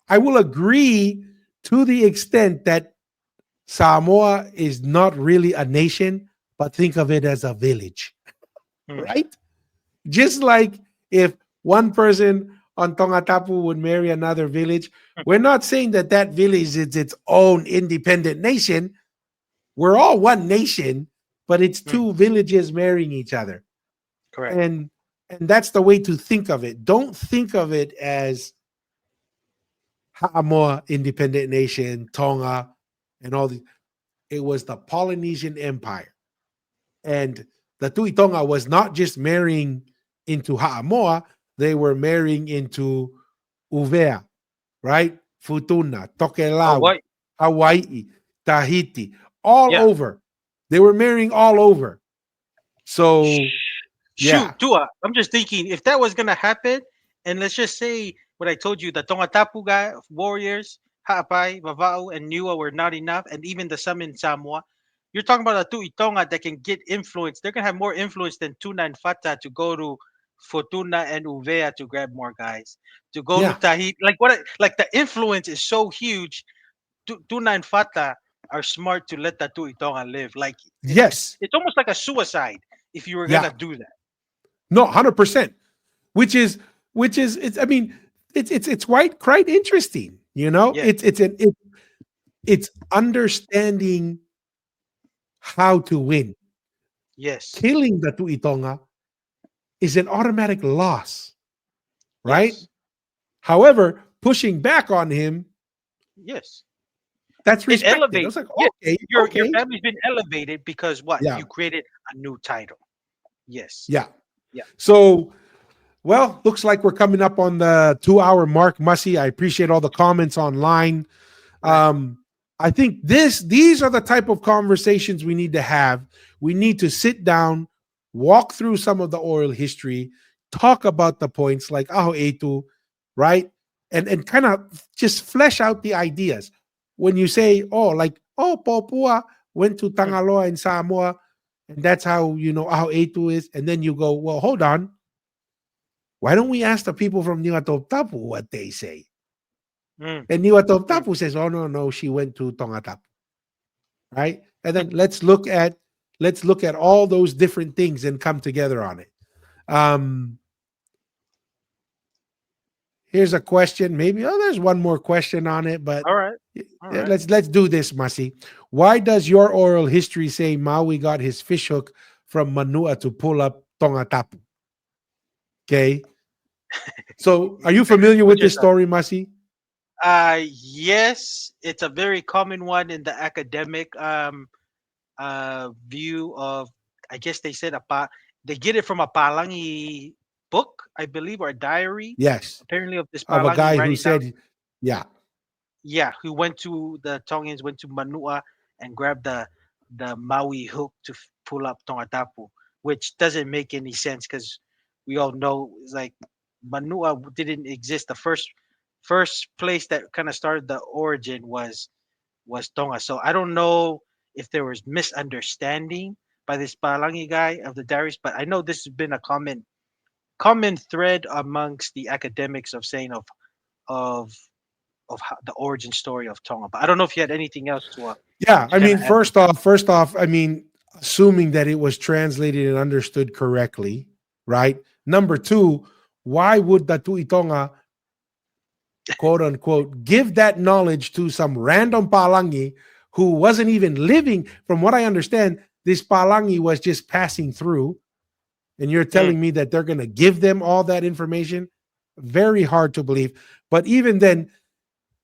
I will agree to the extent that Samoa is not really a nation, but think of it as a village, Hmm. right? Just like if one person on Tongatapu would marry another village, we're not saying that that village is its own independent nation. We're all one nation, but it's Hmm. two villages marrying each other. Correct. And that's the way to think of it. Don't think of it as Ha'amoa independent nation, Tonga, and all the. It was the Polynesian Empire, and the Tui Tonga was not just marrying into Ha'amoa; they were marrying into Uvea, right? Futuna, Oh, Tokelau, what? Hawaii, Tahiti, all Yeah. over. They were marrying all over. So yeah, Shoot, Tua. I'm just thinking if that was gonna happen, and let's just say what I told you, the Tongatapu guy, warriors, Ha'apai, Vava'u, and Niua were not enough, and even the some in Samoa. You're talking about a Tui Tonga that can get influence. They're gonna have more influence than Tuna and Fata to go to Fortuna and Uvea to grab more guys. To go to yeah, Tahiti, like the influence is so huge. Tuna and Fata are smart to let the Tui Tonga live. Like yes, it's almost like a suicide if you were yeah, gonna do that. no, 100%. Which is it's. I mean, it's quite interesting. Yes. It's understanding how to win. Yes. Killing the Tuitonga is an automatic loss, right? Yes. However, pushing back on him, Yes. that's It respected. I elevates. was like, Yes. okay, Your okay, family's been elevated because what? yeah, You created a new title. Yes. yeah. Yeah. So, well, looks like we're coming up on the 2 hour mark, Mussy. I appreciate all the comments online. Right. Um, I think these are the type of conversations we need to have. We need to sit down, walk through some of the oral history, talk about the points like Aho Etu, right? And kind of just flesh out the ideas. When you say, oh, like, oh, Papua went to Mm. Tangaloa in Samoa, and that's how Aho Etu is, and then you go, well, hold on. Why don't we ask the people from Niwatop Tapu what they say? Mm. And Niwatop Mm. Tapu says, oh no, she went to Tongatapu, right? And then let's look at all those different things and come together on it. Um, Here's a question. Maybe there's one more question on it, but All right. All yeah, right. let's do this, Masi. Why does your oral history say Maui got his fish hook from Manua to pull up Tongatapu? Okay. So are you familiar Which with is this story, Masi? yes, it's a very common one in the academic view of. I guess they said they get it from a Palangi book, I believe, or a diary, Yes. apparently of this Of a Palangi guy who writing down. said, yeah, Yeah, who went to the Tongans went to Manua and grabbed the Maui hook to pull up Tongatapu, which doesn't make any sense because we all know it's like Manua didn't exist. The first place that kind of started the origin was Tonga. So I don't know if there was misunderstanding by this Palangi guy of the diaries, but I know this has been a common thread amongst the academics of saying of the origin story of Tonga. But I don't know if you had anything else yeah. to I kind of mean, add to first that. off, I mean, assuming that it was translated and understood correctly, right? Number two, why would the Tuitonga, quote unquote, give that knowledge to some random Palangi who wasn't even living? From what I understand, this Palangi was just passing through, and you're Mm, telling me that they're going to give them all that information? Very hard to believe. But even then,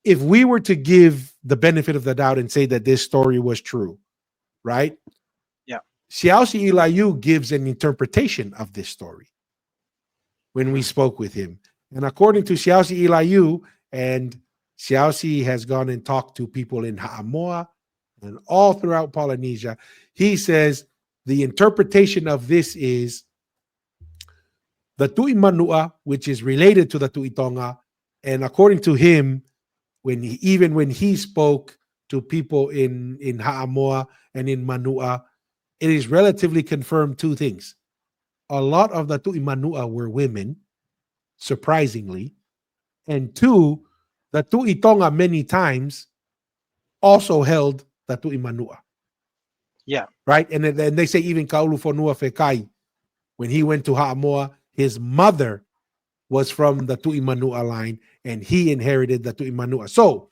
if we were to give the benefit of the doubt and say that this story was true, right? Yeah. Xiaoxi Ilayu gives an interpretation of this story when we Hmm. spoke with him. And according to Xiaoxi Ilayu, and Xiaoxi has gone and talked to people in Ha'amoa and all throughout Polynesia, he says the interpretation of this is the Tui Manua, which is related to the Tui Tonga. And according to him, even when he spoke to people in Ha'amoa and in Manua, it is relatively confirmed two things. A lot of the Tui Manua were women, surprisingly. And two, the Tui Tonga many times also held the Tui Manua, Yeah. right? And then they say even Kaulu Fonua Fekai, when he went to Ha'amoa, his mother was from the Tui Manua line and he inherited the Tui Manua. So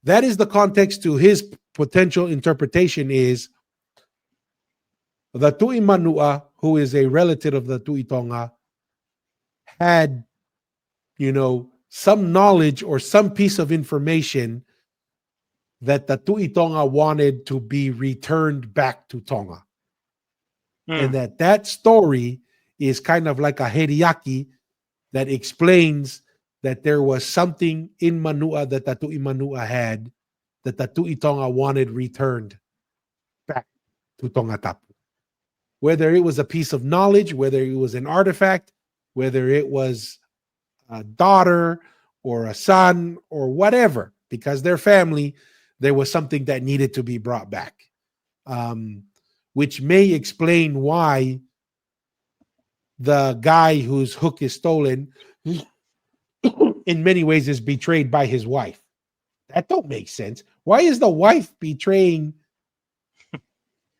that is the context to his potential interpretation is the Tui Manua, who is a relative of the Tui Tonga, had, some knowledge or some piece of information that the Tui Tonga wanted to be returned back to Tonga. And Mm. that story is kind of like a heriaki that explains that there was something in Manua that the Tui Manua had that the Tui Tonga wanted returned back to Tongatapu. Whether it was a piece of knowledge, whether it was an artifact, whether it was a daughter or a son or whatever, because their family, there was something that needed to be brought back, um, which may explain why the guy whose hook is stolen in many ways is betrayed by his wife. That don't make sense. Why is the wife betraying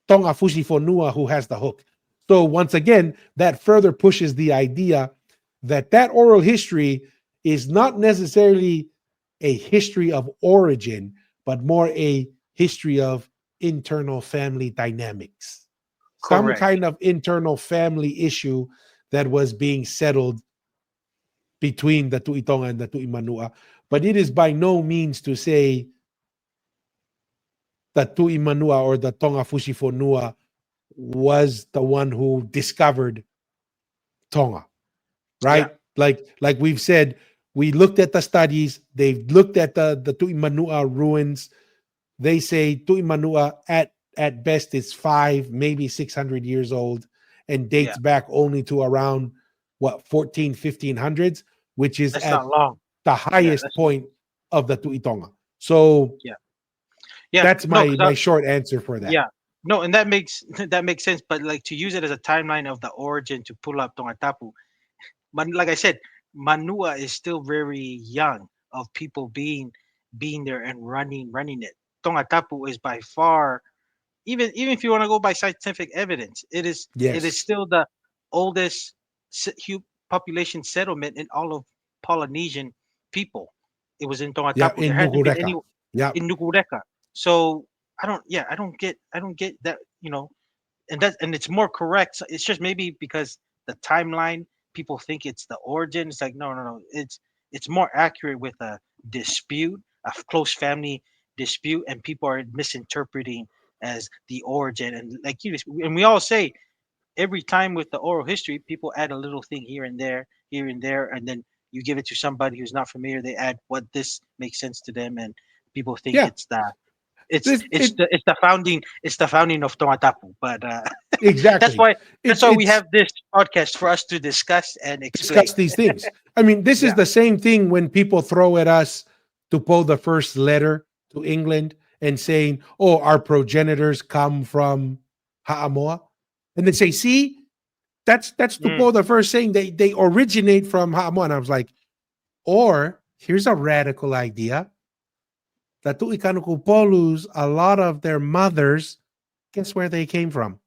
Tonga Fusifonua who has the hook? So once again, that further pushes the idea that oral history is not necessarily a history of origin, but more a history of internal family dynamics. Some Correct. kind of internal family issue that was being settled between the Tui Tonga and the Tui Manua. But it is by no means to say that Tui Manua or the Tonga Fusifonua was the one who discovered Tonga, Yeah. right? Like we've said, we looked at the studies. They've looked at the Tui Manua ruins. They say Tui Manua at best is 5, maybe 600 years old, and Yeah. dates back only to around what 14, 1500s, which is That's not at long. the Yeah. highest That's not. point of the Tui Tonga. So Yeah. Yeah. that's No, my because short answer for that. yeah. No, and that makes that makes sense. But like to use it as a timeline of the origin to pull up Tongatapu, but like I said, Manua is still very young of people being there and running it. Tongatapu is by far, even if you want to go by scientific evidence, it is Yes. still the oldest population settlement in all of Polynesian people. It was in Yeah, Tongatapu. There in hasn't been Nugureka. any Yeah, in Nukureka. So I don't get that, and it's more correct. So it's just maybe because the timeline, people think it's the origin. It's like, no, no, no. It's more accurate with a dispute, a close family dispute, and people are misinterpreting as the origin. And like and we all say every time with the oral history, people add a little thing here and there, and then you give it to somebody who's not familiar. They add what this makes sense to them, and people think yeah. it's the it's This it's it the it's the founding of Tongatapu. But that's exactly. why that's why we It's have this podcast for us to discuss and discuss explain. these things. I mean, this is Yeah. the same thing when people throw at us to pull the first letter to England and saying, "Oh, our progenitors come from Ha'amoa," and they say, "See, that's Mm, Tupo the first saying they originate from Ha'amoa." And I was like, or here's a radical idea: the Tu'ikanukupolus, a lot of their mothers, guess where they came from?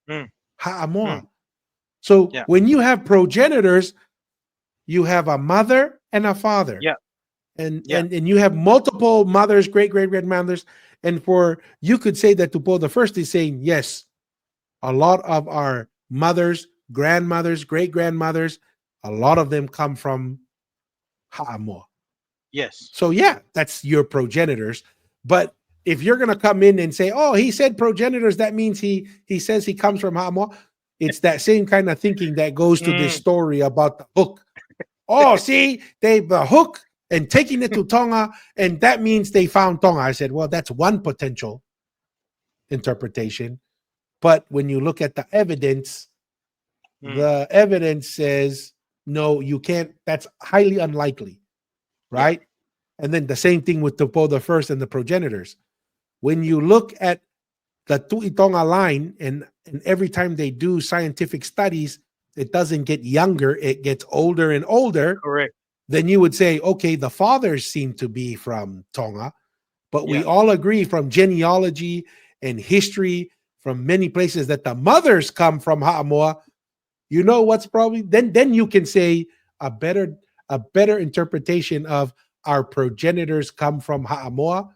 mm, mm. Ha'amoa. So Yeah. when you have progenitors, you have a mother and a father, Yeah. and Yeah. and and you have multiple mothers, great great grandmothers, and for you could say that Tupo the first is saying yes, a lot of our mothers, grandmothers, great grandmothers, a lot of them come from Ha'amoa. Yes. So yeah, that's your progenitors. But if you're gonna come in and say, "Oh, he said progenitors," that means he says he comes from Hamo. It's that same kind of thinking that goes to this Mm, story about the hook. Oh, see, they the hook and taking it to Tonga, and that means they found Tonga. I said, well, that's one potential interpretation. But when you look at mm, the evidence says no, you can't. That's highly unlikely, yeah. right? And then the same thing with Topo the first and the progenitors. When you look at the Tui Tonga line, and every time they do scientific studies, it doesn't get younger, it gets older and older. Correct. Then you would say, okay, the fathers seem to be from Tonga, but we Yeah. all agree from genealogy and history from many places that the mothers come from Ha'amoa. You know what's probably then you can say a better a better interpretation of our progenitors come from Ha'amoa.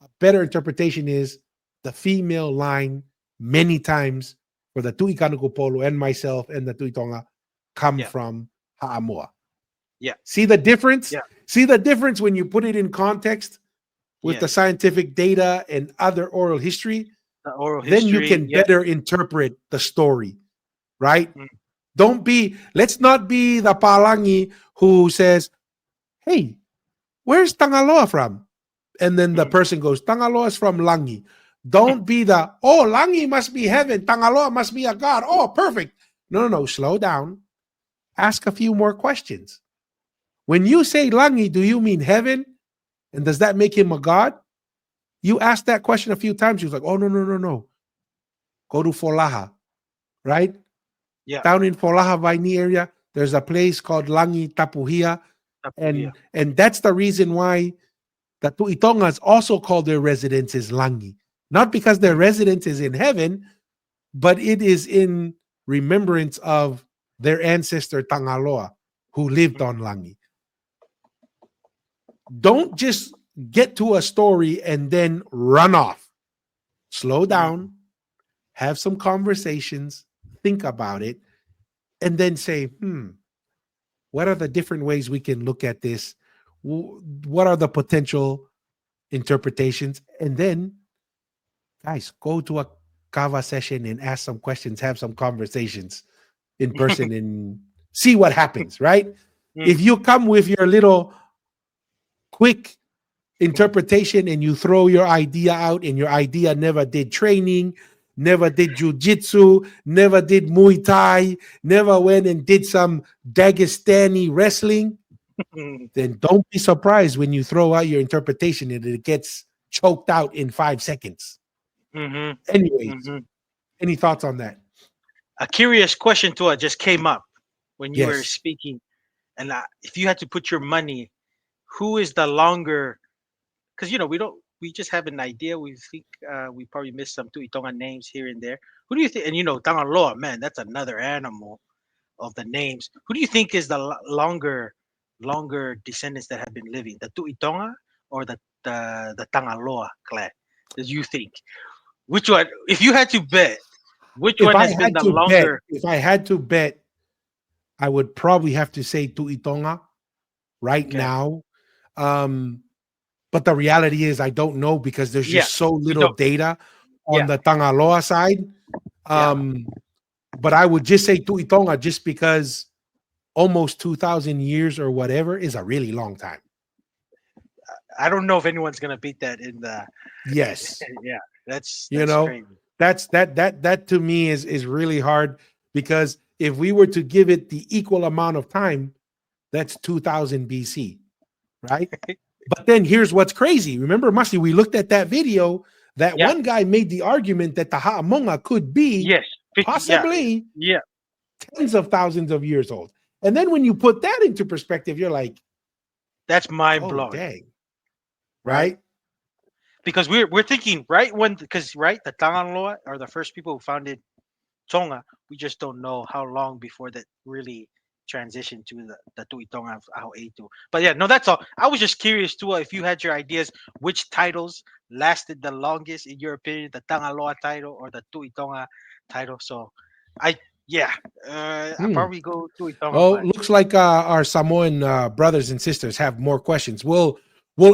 A better interpretation is the female line many times for the Tui Kanukupolo and myself and the Tui Tonga come Yeah. from Ha'amoa. Yeah. See the difference? Yeah. See the difference when you put it in context with the Yes. scientific data and other oral history? The oral Then you history. can Yeah. better interpret the story, right? Mm, Let's not be the Palangi who says, hey, where's Tangaloa from? And then the mm, person goes, Tangaloa is from Langi. Don't be the, oh, Langi must be heaven. Tangaloa must be a god. Oh, perfect. No, no, no. Slow down. Ask a few more questions. When you say Langi, do you mean heaven? And does that make him a god? You asked that question a few times. He was like, oh, no, no, no, no. Go to Folaha, right? yeah. Down in Folaha Vaini area, there's a place called Langi Tapuhia. Tapuya. And that's the reason why the Tuitongas also call their residences Langi. Not because their Mm, residence is in heaven, but it is in remembrance of their ancestor Tangaloa, who lived mm, on Langi. Don't just get to a story and then run off. Slow mm, down, have some conversations, think about it, and then say, what are the different ways we can look at this? What are the potential interpretations? And then, guys, go to a kava session and ask some questions, have some conversations in person and see what happens, right? If mm, you come with your little quick interpretation and you throw your idea out and your idea never did training, never did jujitsu, never did Muay Thai, never went and did some Dagestani wrestling, mm, then don't be surprised when you throw out your interpretation and it gets choked out in 5 seconds. mhm, Anyways, mhm. any thoughts on that? A curious question to it just came up when you were Yes. speaking, and if you had to put your money, who is the longer? Because we don't. We just have an idea. We think we probably missed some Tuitonga names here and there. Who do you think? And Tangaloa, man, that's another animal of the names. Who do you think is the longer descendants that have been living? The Tuitonga or the Tangaloa clan? Does you think? Which one? If you had to bet, which If one I has been had the to bet, longer? if I had to bet, I would probably have to say Tui Tonga right Okay. now. Um, but the reality is I don't know because there's Yeah. just so We little don't. data on Yeah. the Tangaloa side. Yeah. Um, but I would just say Tui Tonga just because almost 2,000 years or whatever is a really long time. I don't know if anyone's gonna beat that in the. Yes. Yeah. That's You that's know, crazy. that to me is really hard because if we were to give it the equal amount of time, that's 2000 BC, right? But then here's what's crazy. Remember, Masi, we looked at that video. That Yeah. one guy made the argument that the Ha'amonga could be Yes. 50. Yeah. possibly Yeah. tens of thousands of years old. And then when you put that into perspective, you're like, That's mind oh, blowing, dang, right? right? Because we're thinking right when because right the Tangaloa are the first people who founded Tonga. We just don't know how long before that really transitioned to the Tui Tonga of Aoeitu. But yeah, no, that's all. I was just curious too if you had your ideas, which titles lasted the longest in your opinion, the Tangaloa title or the Tui Tonga title. So I Yeah, I Hmm. probably go Tui Tonga, Oh, but looks like our Samoan brothers and sisters have more questions. We'll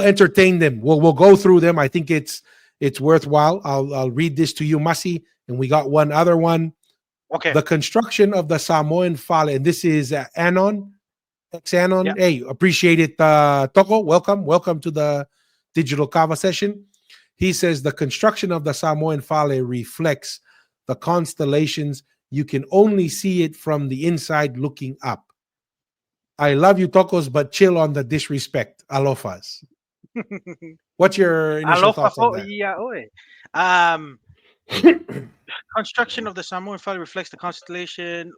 entertain them. We'll go through them. I think it's worthwhile. I'll read this to you, Masi, and we got one other one. okay. The construction of the Samoan Fale, and this is Anon, ex Yeah. Anon. Hey, appreciate it, Toko. Welcome to the digital kava session. He says the construction of the Samoan Fale reflects the constellations. You can only see it from the inside looking up. I love you, Tokos, but chill on the disrespect. Alofas. What's your initial Alofa thoughts on po that? iya oe. Um, Construction of the Samoan Valley reflects the constellation.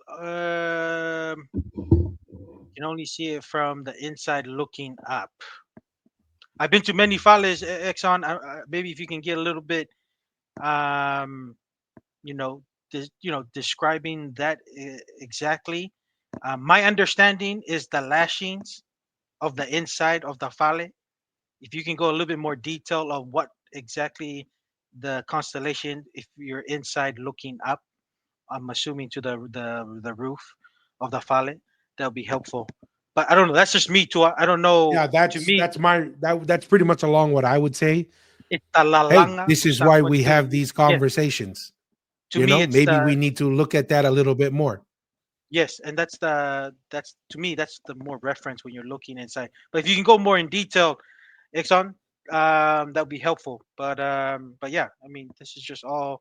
You can only see it from the inside looking up. I've been to many valleys, Exxon. Maybe if you can get a little bit, um, you know, describing that exactly. My understanding is the lashings of the inside of the valley. If you can go a little bit more detail of what exactly the constellation, if you're inside looking up, I'm assuming to the roof of the valley, that'll be helpful. But I don't know. That's just me too. I don't know. Yeah, To that's me, that's my that's pretty much along what I would say. it's Hey, talalanga this is usap why what we have to these yes. conversations. To me, it's Maybe the we need to look at that a little bit more. yes, and that's to me that's the more reference when you're looking inside. But if you can go more in detail, Exxon, that would be helpful. But yeah, I mean, this is just all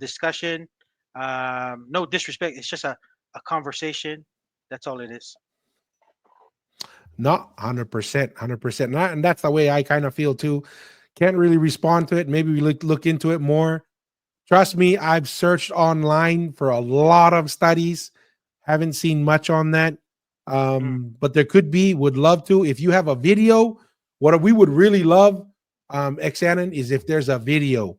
discussion. No disrespect. It's just a conversation. That's all it is. Not 100%, 100%. And that's the way I kind of feel too. Can't really respond to it. Maybe we look into it more. Trust me, I've searched online for a lot of studies. Haven't seen much on that. Mm. But there could be, would love to. If you have a video, what we would really love, Xanon, is if there's a video,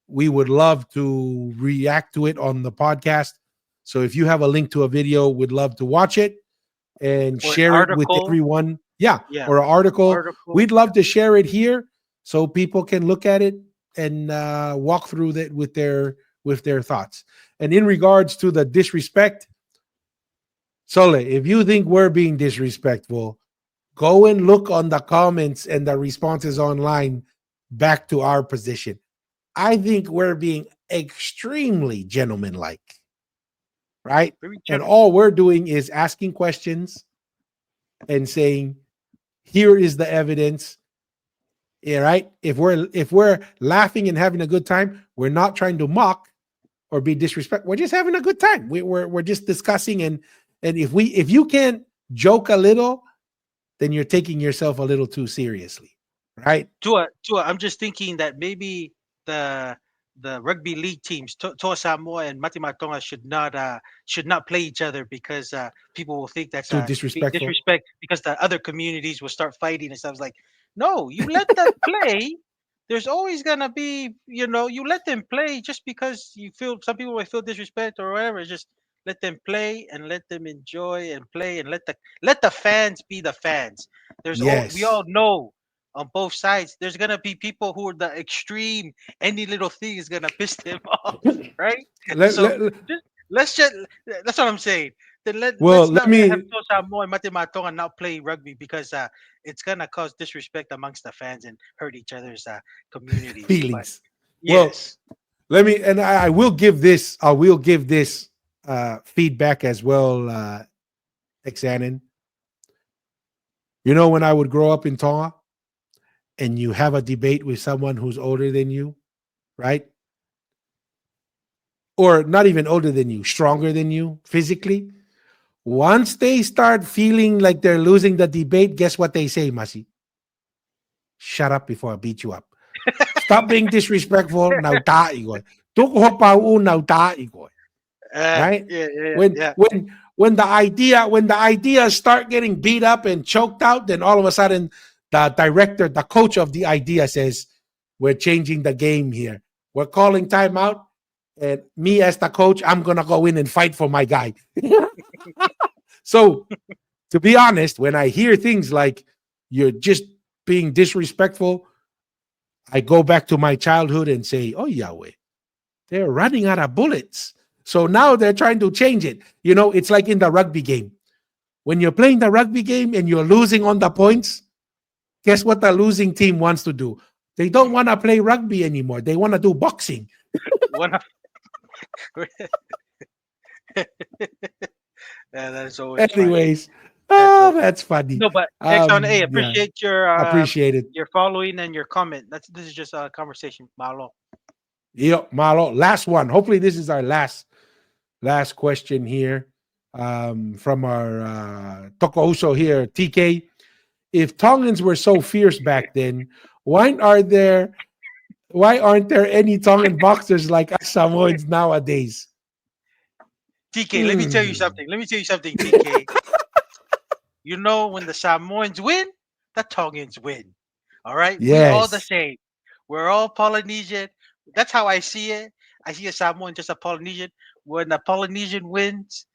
we would love to react to it on the podcast. So if you have a link to a video, we'd love to watch it and Or an share it with article. everyone. Yeah, Yeah, or an article. article. We'd love to share it here so people can look at it and walk through that with their thoughts. And in regards to the disrespect, Sole, if you think we're being disrespectful, go and look on the comments and the responses online back to our position. I think we're being extremely gentlemanlike, right? Very And gentle. all we're doing is asking questions and saying, here is the evidence. Yeah, right. If we're laughing and having a good time, we're not trying to mock or be disrespectful. We're just having a good time. We're just discussing and if you can't joke a little, then you're taking yourself a little too seriously, right? Tua, I'm just thinking that maybe the the rugby league teams, Toa Samoa and Mati Matonga, should not play each other because people will think that's Too being disrespectful. disrespect because the other communities will start fighting and stuff. It's like, no, you let them play. There's always gonna be, you let them play just because you feel some people might feel disrespect or whatever. Just let them play and let them enjoy and play and let the fans be the fans. We Yes. all know on both sides. There's gonna be people who are the extreme. Any little thing is gonna piss them off, right? let, So let, just let's just that's what I'm saying. Then well, let's let not have me Tosa Mo and Mate Matong and not play rugby because it's gonna cause disrespect amongst the fans and hurt each other's communities. But feelings. Well, yes, let me and I will give this. I will give this feedback as well, Xanon. When I would grow up in Tonga and you have a debate with someone who's older than you, right? Or not even older than you, stronger than you physically. Once they start feeling like they're losing the debate, guess what they say, Masi? Shut up before I beat you up. Stop being disrespectful. Now ta'i ko. Tuko pa u now ta'i ko. Right? yeah, yeah, When yeah. when when the ideas start getting beat up and choked out, then all of a sudden the director, the coach of the idea says, "We're changing the game here. We're calling timeout." And me as the coach, I'm gonna go in and fight for my guy. So to be honest, when I hear things like you're just being disrespectful, I go back to my childhood and say, "Oh Yahweh, they're running out of bullets. So now they're trying to change it. It's like in the rugby game. When you're playing the rugby game and you're losing on the points, guess what the losing team wants to do? They don't want to play rugby anymore. They want to do boxing. One of yeah, that's always funny. Anyways, That's so that's funny. no, but Exxon A, Yeah, appreciate appreciate it. your following and your comment. This is just a conversation, Malo. Yo, Malo, last one. Hopefully, this is our last question here from our Tokouso here, TK. If Tongans were so fierce back then, why are there why aren't there any Tongan boxers like us Samoans nowadays? TK, let me tell you Hmm. something. Let me tell you something, TK. You know when the Samoans win, the Tongans win. All right, we all the Yes. same. We're all Polynesian. That's how I see it. I see a Samoan just a Polynesian. When the Polynesian wins,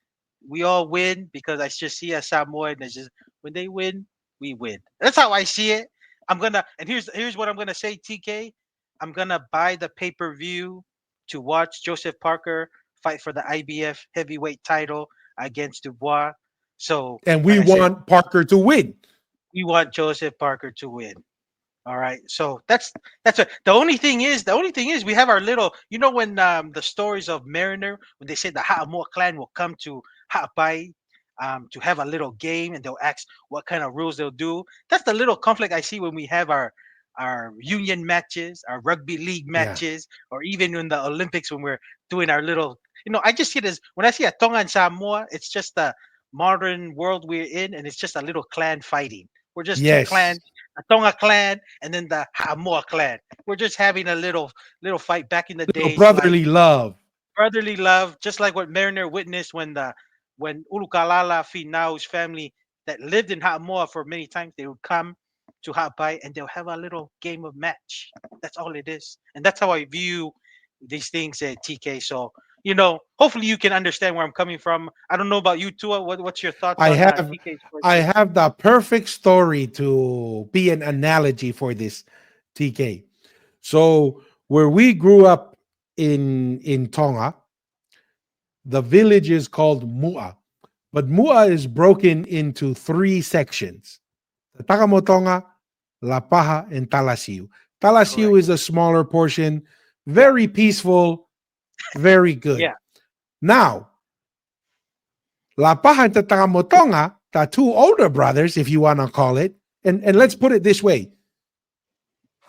we all win because I just see a Samoan. It's just when they win, we win. That's how I see it. I'm gonna and here's what I'm gonna say, TK. I'm gonna buy the pay per view to watch Joseph Parker fight for the IBF heavyweight title against Dubois. So, And like we I said, want Parker to win. we want Joseph Parker to win. All right. So that's it. The only thing is we have our little when the stories of Mariner when they say the Ha'amoa clan will come to Ha'apai to have a little game and they'll ask what kind of rules they'll do. That's the little conflict I see when we have our union matches, our rugby league Yeah. matches, or even in the Olympics when we're doing our little I just see it as when I see a Tonga and Samoa, it's just the modern world we're in and it's just a little clan fighting. We're just two Yes. clans, a Tonga clan and then the Hamoa clan. We're just having a little fight back in the Little days, like brotherly love. brotherly love, just like what Mariner witnessed when Ulukalala Finau's family that lived in Hamoa for many times, they would come to Hapai and they'll have a little game of match. That's all it is, and that's how I view these things at TK. So hopefully you can understand where I'm coming from. I don't know about you, Tua. What's your thoughts I on have TK's I question? have the perfect story to be an analogy for this, TK. So where we grew up in Tonga, the village is called Mua. But Mua is broken into three sections: the Takamotonga, La Paja, and Talasiu. Talasiu Correct. is a smaller portion, Yeah. very peaceful, very good. Yeah. Now, La Paja and the Takamotonga, the two older brothers, if you want to call it, and let's put it this way: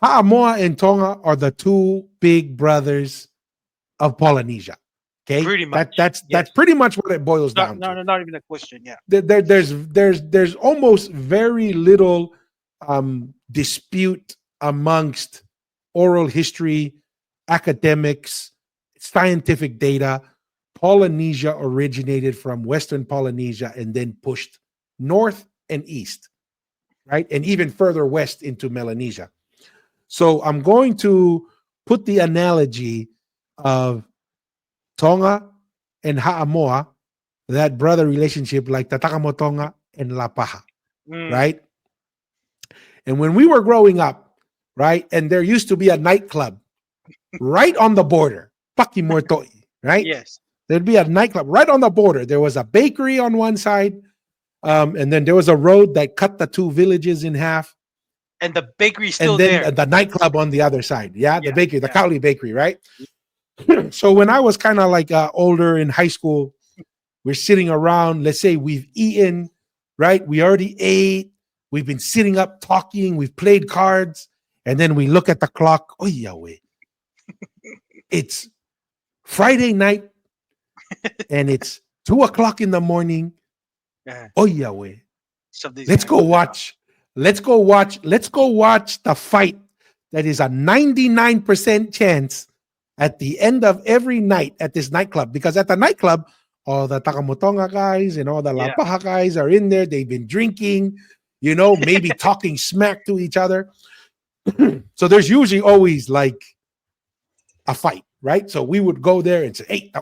Ha'amoa and Tonga are the two big brothers of Polynesia. Okay, Pretty that much. that's Yes. that's pretty much what it boils Not down no, to. no, not even a question. Yeah. There's almost very little dispute amongst oral history, academics, scientific data. Polynesia originated from Western Polynesia and then pushed north and east, right? And even further west into Melanesia. So I'm going to put the analogy of Tonga and Ha'amoa, that brother relationship like Tatakamotonga and La Paja, Mm, right? And when we were growing up, right, and there used to be a nightclub right on the border, Pakimortoi, right? yes. There'd be a nightclub right on the border. There was a bakery on one side, and then there was a road that cut the two villages in half, And the bakery's and still then there. the nightclub on the other side. Yeah, the Yeah. bakery, the Yeah. Cowley Bakery, right? So when I was kind of like older in high school, we're sitting around. Let's say we've eaten, right? We already ate. We've been sitting up talking. We've played cards, and then we look at the clock. Oh Yahweh! It's Friday night, and it's 2 o'clock in the morning. Yeah. Oh Yahweh! Something's Let's gonna go go down. watch. Let's go watch. Let's go watch the fight. That is a 99% chance at the end of every night at this nightclub. Because at the nightclub, all the Takamotonga guys and all the La Yeah. Paja guys are in there. They've been drinking, maybe talking smack to each other. So there's usually always like a fight, right? So we would go there and say, hey,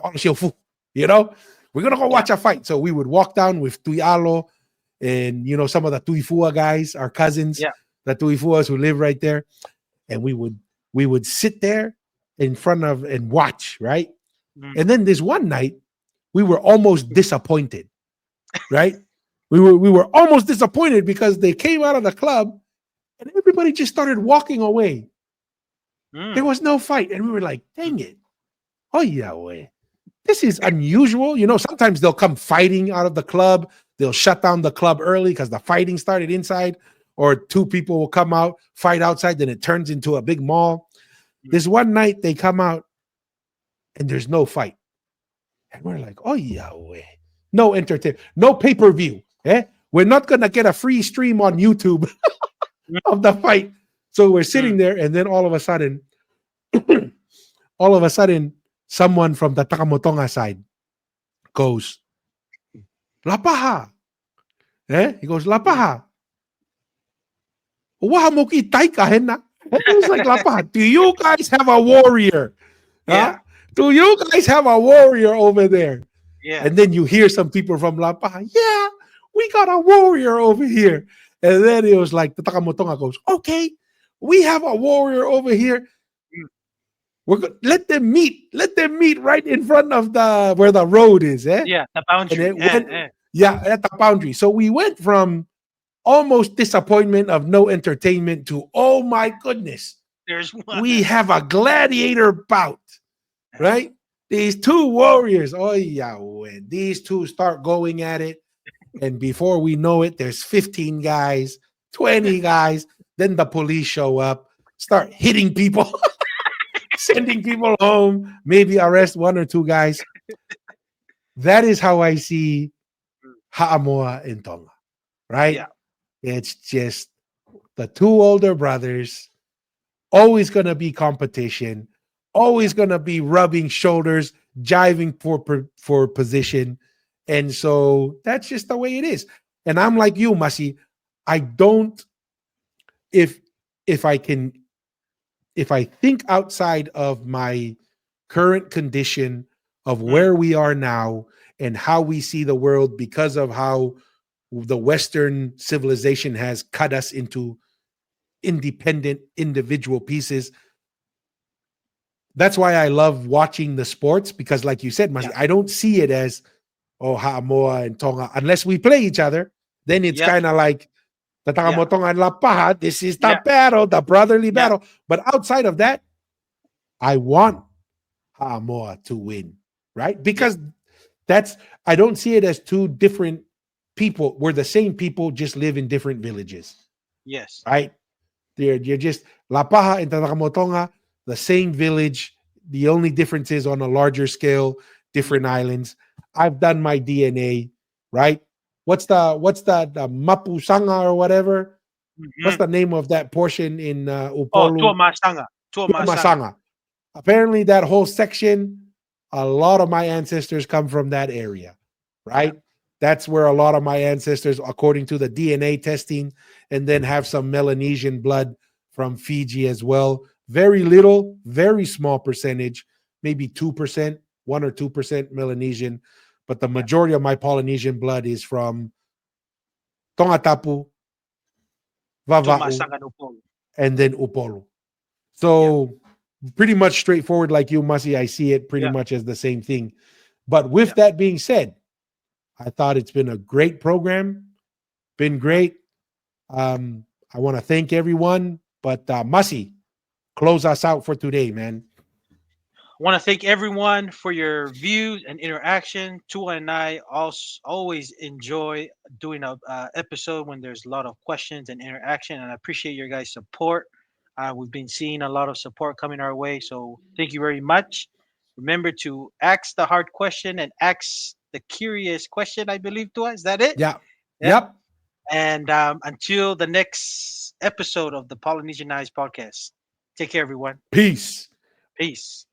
you know, we're going to go Yeah. watch a fight. So we would walk down with Tuyalo and, some of the Tuifua guys, our cousins, Yeah. the Tuifuas who live right there. And we would sit there in front of and watch, right? Mm. And then this one night, we were almost disappointed, right? We were almost disappointed because they came out of the club and everybody just started walking away. There Mm. was no fight. And we were like, dang it. Oh, yeah, way. This is unusual. Sometimes they'll come fighting out of the club. They'll shut down the club early because the fighting started inside, or two people will come out, fight outside, then it turns into a big mall. Mm. This one night they come out and there's no fight. And we're like, oh, yeah, way. No entertainment, no pay-per-view. We're not going to get a free stream on YouTube Mm. of the fight. So we're sitting Mm. there, and then all of a sudden, someone from the Takamotonga side goes, Lapaha. He goes, Mm. Lapaha. Waha mo ki tai kahen na. And I was like, Lapaha, do you guys have a warrior? Huh? Yeah. Do you guys have a warrior over there? Yeah. And then you hear some people from Lapaha, yeah, we got a warrior over here. And then it was like, the Takamotonga goes, okay, we have a warrior over here. Mm. Let them meet. Let them meet right in front of the where the road is. Yeah. The And boundary. it went, yeah, at the boundary. So we went from almost disappointment of no entertainment to, oh my goodness, There's one. we have a gladiator bout, right? These two warriors. Oh yeah, when these two start going at it, and before we know it, there's 15 guys, 20 guys. Then the police show up, start hitting people, sending people home, maybe arrest one or two guys. That is how I see Ha'amoa in Tonga, right? Yeah. It's just the two older brothers, always going to be competition, Yeah. always going to be rubbing shoulders, jiving for position. And so that's just the way it is. And I'm like you, Masi. I don't, if if I can, if I think outside of my current condition of Mm. where we are now and how we see the world because of how the Western civilization has cut us into independent individual pieces. That's why I love watching the sports because, like you said, Yeah. Masi, I don't see it as, oh, Ha'amoa and Tonga, unless we play each other. Then it's Yeah. kind of like the Yeah. Takamotonga and La Paha. This is the Yeah. battle, the brotherly Yeah. battle. But outside of that, I want Ha'amoa to win, right? Yeah. Because that's, I don't see it as two different people. We're the same people, just live in different villages, Yes. right? You're just La Paha and Takamotonga, the same village. The only difference is on a larger scale, different Mm. islands. I've done my DNA, right? What's the Mapusanga or whatever? What's Mm-hmm. the name of that portion in Oh, Upolu? Tuamasanga. Tuamasanga. Masanga. Apparently, that whole section, a lot of my ancestors come from that area, Yeah. right? That's where a lot of my ancestors, according to the DNA testing, and then have some Melanesian blood from Fiji as well. Very little, very small percentage, maybe 2%, 1 or 2% Melanesian. But the Yeah. majority of my Polynesian blood is from Tongatapu, Vava'u, Tuamasanga no polo. and then Upolu. Yeah. So pretty much straightforward, like you, Mussy. I see it pretty Yeah. much as the same thing. But with Yeah. that being said, I thought it's been a great program, been Mm-hmm. great. I want to thank everyone, but Mussy, close us out for today, man. I want to thank everyone for your views and interaction. Tua and I also always enjoy doing a episode when there's a lot of questions and interaction, and I appreciate your guys' support. We've been seeing a lot of support coming our way, so thank you very much. Remember to ask the hard question and ask the curious question. I believe, Tua, is that it? Yeah. Yeah. Yep. And until the next episode of the Polynesian Eyes podcast, take care, everyone. Peace. Peace.